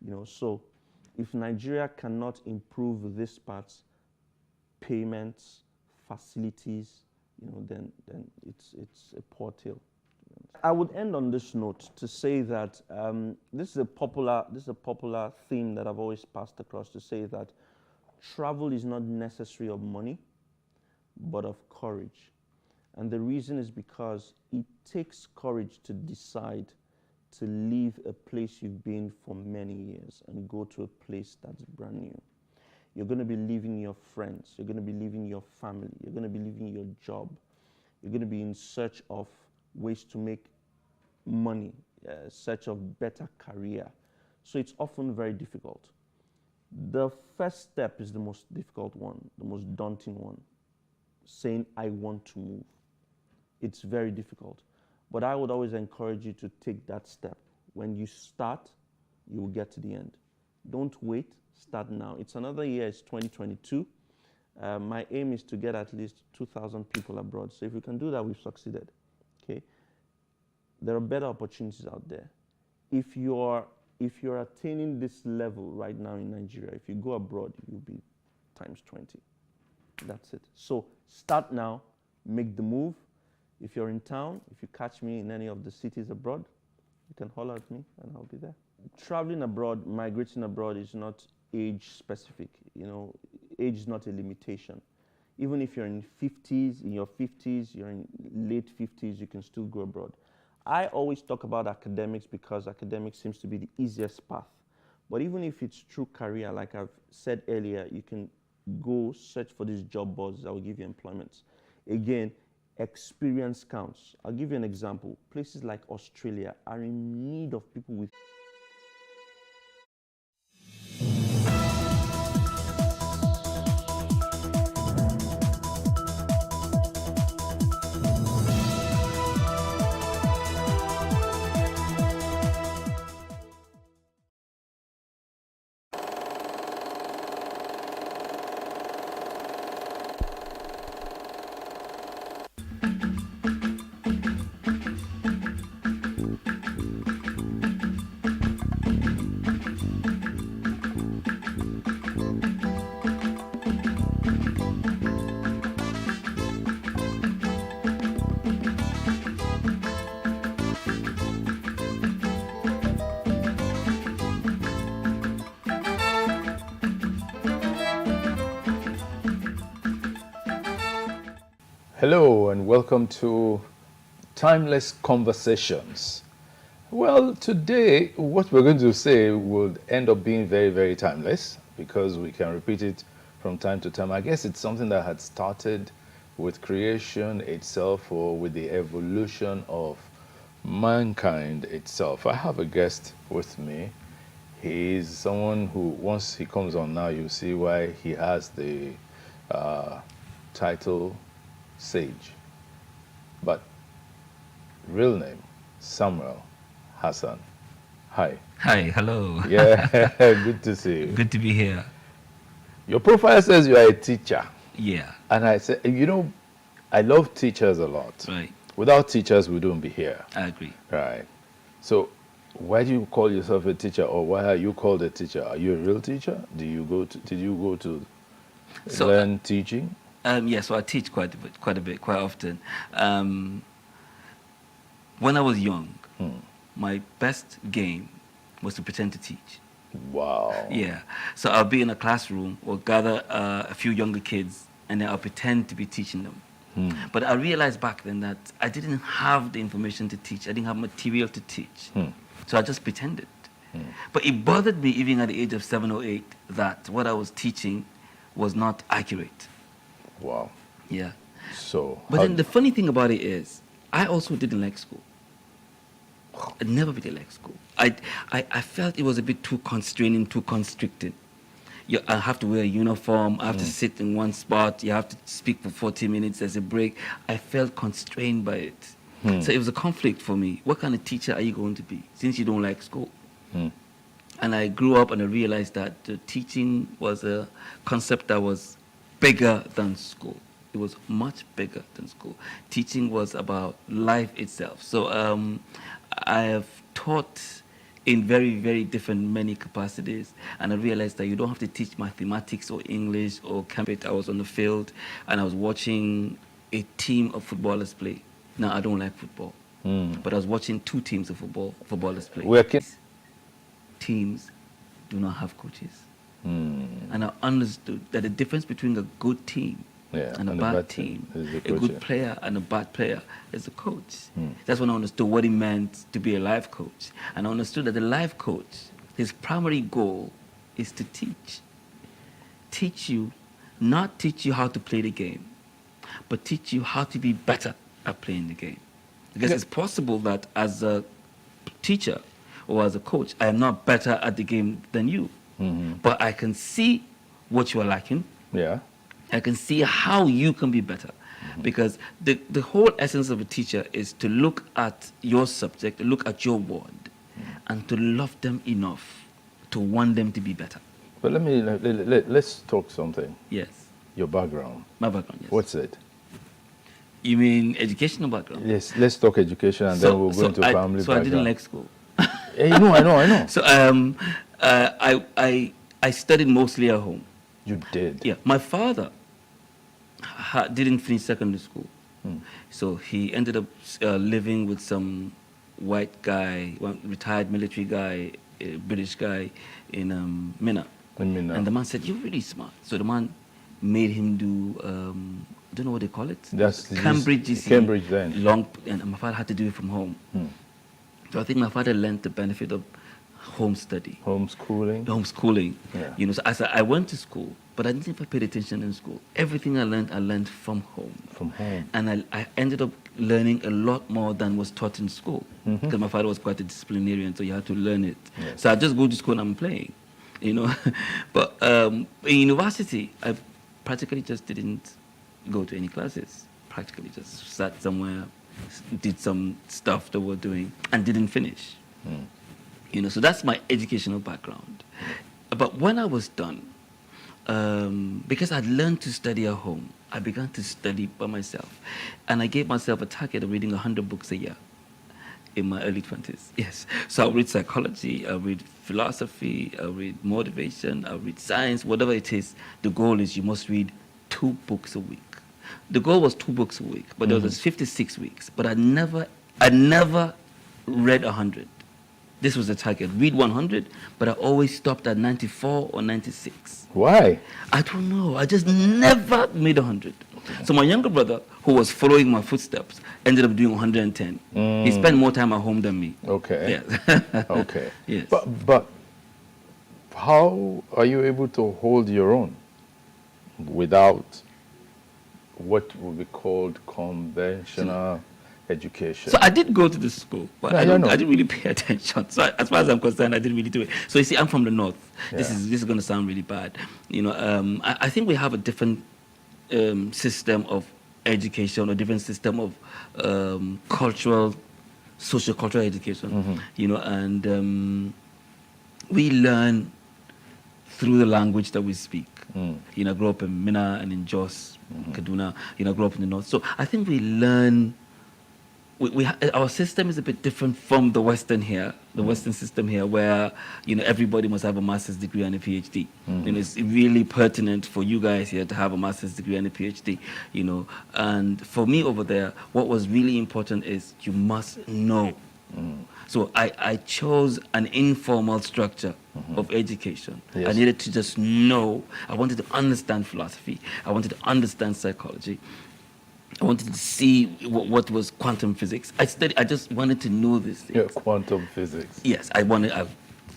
You know, so if Nigeria cannot improve these parts, payments, facilities, you know, then it's a poor tale. I would end on this note to say that this is a popular theme that I've always passed across, to say that travel is not necessary of money, but of courage. And the reason is because it takes courage to decide to leave a place you've been for many years and go to a place that's brand new. You're going to be leaving your friends. You're going to be leaving your family. You're going to be leaving your job. You're going to be in search of ways to make money, search of better career. So it's often very difficult. The first step is the most difficult one, the most daunting one, saying, I want to move. It's very difficult. But I would always encourage you to take that step. When you start, you will get to the end. Don't wait, start now. It's another year, it's 2022. My aim is to get at least 2,000 people abroad. So if we can do that, we've succeeded. Okay? There are better opportunities out there. If you're attaining this level right now in Nigeria, if you go abroad, you'll be times 20. That's it. So start now, make the move. If you're in town, if you catch me in any of the cities abroad, you can holler at me and I'll be there. Traveling abroad, migrating abroad is not age specific. You know, age is not a limitation. Even if you're in your 50s, you're in late 50s, you can still go abroad. I always talk about academics because academics seems to be the easiest path. But even if it's true career, like I've said earlier, you can go search for these job boards that will give you employment. Again, experience counts. I'll give you an example. Places like Australia are in need of people with Hello and welcome to Timeless Conversations. Well, today what we're going to say will end up being very, very timeless because we can repeat it from time to time. I guess it's something that had started with creation itself or with the evolution of mankind itself. I have a guest with me. He's someone who, once he comes on now, you'll see why he has the title Sage, but real name Samuel Hassan. Hi. Hi, hello. Yeah, good to see you. Good to be here. Your profile says you are a teacher. Yeah. And I said, you know, I love teachers a lot. Right. Without teachers, we don't be here. I agree. Right. So why do you call yourself a teacher, or why are you called a teacher? Are you a real teacher? Did you go to learn teaching? Yes, so I teach quite often. When I was young, my best game was to pretend to teach. Wow. Yeah. So I'll be in a classroom or gather a few younger kids, and then I'll pretend to be teaching them. But I realized back then that I didn't have the information to teach. I didn't have material to teach. So I just pretended. But it bothered me even at the age of 7 or 8 that what I was teaching was not accurate. Wow. Yeah. So. But then the funny thing about it is, I also didn't like school. I never really liked school. I felt it was a bit too constraining, too constricting. I have to wear a uniform, I have to sit in one spot, you have to speak for 40 minutes, there's a break. I felt constrained by it. So it was a conflict for me. What kind of teacher are you going to be since you don't like school? And I grew up and I realized that teaching was a concept that was bigger than school. It was much bigger than school. Teaching was about life itself. So I have taught in very, very different many capacities, and I realized that you don't have to teach mathematics or English or chemistry. I was on the field and I was watching a team of footballers play. Now I don't like football, but I was watching 2 teams of footballers play. Teams do not have coaches. And I understood that the difference between a good team Yeah, and a bad team. Is the A coach, good yeah. player and a bad player is a coach. That's when I understood what it meant to be a life coach. And I understood that the life coach, his primary goal is to teach. Teach you, not teach you how to play the game, but teach you how to be better at playing the game. Because it's possible that as a teacher or as a coach, I am not better at the game than you. But I can see what you are lacking. Yeah. I can see how you can be better. Because the whole essence of a teacher is to look at your subject, look at your ward, and to love them enough to want them to be better. But let's talk something. Yes. Your background. My background, yes. What's it? You mean educational background? Yes, let's talk education and then we'll go into family So background. I didn't like school. I know. So I studied mostly at home. You did? Yeah. My father didn't finish secondary school. So he ended up living with some white guy, one retired military guy, a British guy in Minna. And the man said, "You're really smart." So the man made him do, I don't know what they call it. That's Cambridge GC. Cambridge then. And my father had to do it from home. So I think my father learned the benefit of home study. Homeschooling. Yeah. You know, so I went to school, but I didn't paid attention in school. Everything I learned from home. From home. And I ended up learning a lot more than was taught in school. Because my father was quite a disciplinarian, so you had to learn it. Yes. So I just go to school and I'm playing, you know. But in university, I practically just didn't go to any classes. Practically just sat somewhere, did some stuff that we're doing, and didn't finish. You know, so that's my educational background. But when I was done, because I'd learned to study at home, I began to study by myself. And I gave myself a target of reading 100 books a year in my early 20s. Yes. So I'll read psychology, I'll read philosophy, I'll read motivation, I'll read science, whatever it is. The goal is you must read 2 books a week. The goal was 2 books a week, but there was 56 weeks. But I never read 100. This was the target. Read 100, but I always stopped at 94 or 96. Why? I don't know. I just never made 100. So my younger brother, who was following my footsteps, ended up doing 110. He spent more time at home than me. Okay. Yes. Okay. Yes. But how are you able to hold your own without what would be called conventional education? So I did go to the school, but Yeah, I know. didn't really pay attention. So as far as I'm concerned, I didn't really do it. So you see, I'm from the north. This is going to sound really bad. You know, I think we have a different system of education, a different system of social-cultural education. You know, and we learn through the language that we speak. You know, I grew up in Minna and in Jos, Kaduna. You know, I grew up in the north. So I think we learn. Our system is a bit different from the Western here, the Western system here, where you know everybody must have a master's degree and a PhD. You know, it's really pertinent for you guys here to have a master's degree and a PhD. You know, and for me over there, what was really important is you must know. So I chose an informal structure of education. Yes. I needed to just know. I wanted to understand philosophy. I wanted to understand psychology. I wanted to see what was quantum physics. I just wanted to know this thing. Yeah, quantum physics. Yes, I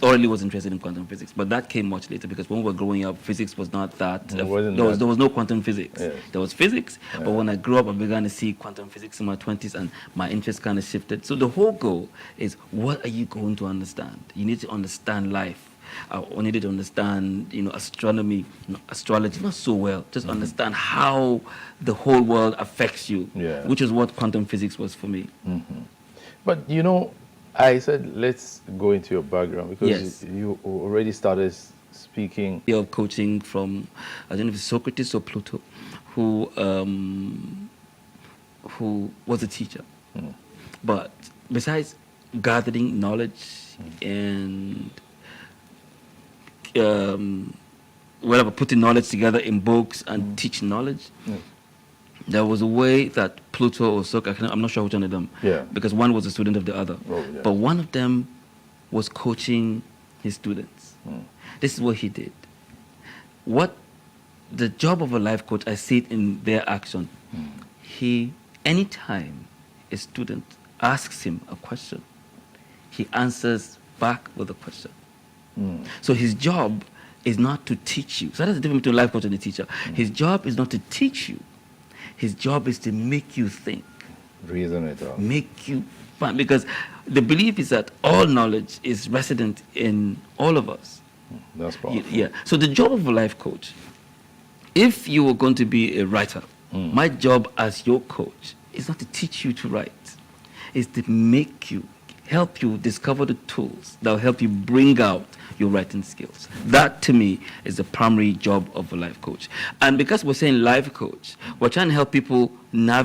thoroughly was interested in quantum physics, but that came much later because when we were growing up, physics was not that. There was no quantum physics. Yes. There was physics, but when I grew up, I began to see quantum physics in my 20s, and my interest kind of shifted. So the whole goal is, what are you going to understand? You need to understand life. I needed to understand, you know, astronomy, astrology, not so well. Just understand how the whole world affects you, which is what quantum physics was for me. But you know, I said let's go into your background because you already started speaking. Of coaching from, I don't know if it's Socrates or Plato, who was a teacher. But besides gathering knowledge and putting knowledge together in books and teaching knowledge, there was a way that Plato or Socrates, I'm not sure which one of them, because one was a student of the other, but one of them was coaching his students. This is what he did. What the job of a life coach, I see it in their action. Anytime a student asks him a question, he answers back with a question. So his job is not to teach you. So that's the difference between a life coach and a teacher. His job is not to teach you. His job is to make you think. Reason it out. Make you fun. Because the belief is that all knowledge is resident in all of us. That's powerful. Yeah. So the job of a life coach, if you were going to be a writer, my job as your coach is not to teach you to write. It's to make you, help you discover the tools that will help you bring out your writing skills. That, to me, is the primary job of a life coach. And because we're saying life coach, we're trying to help people navigate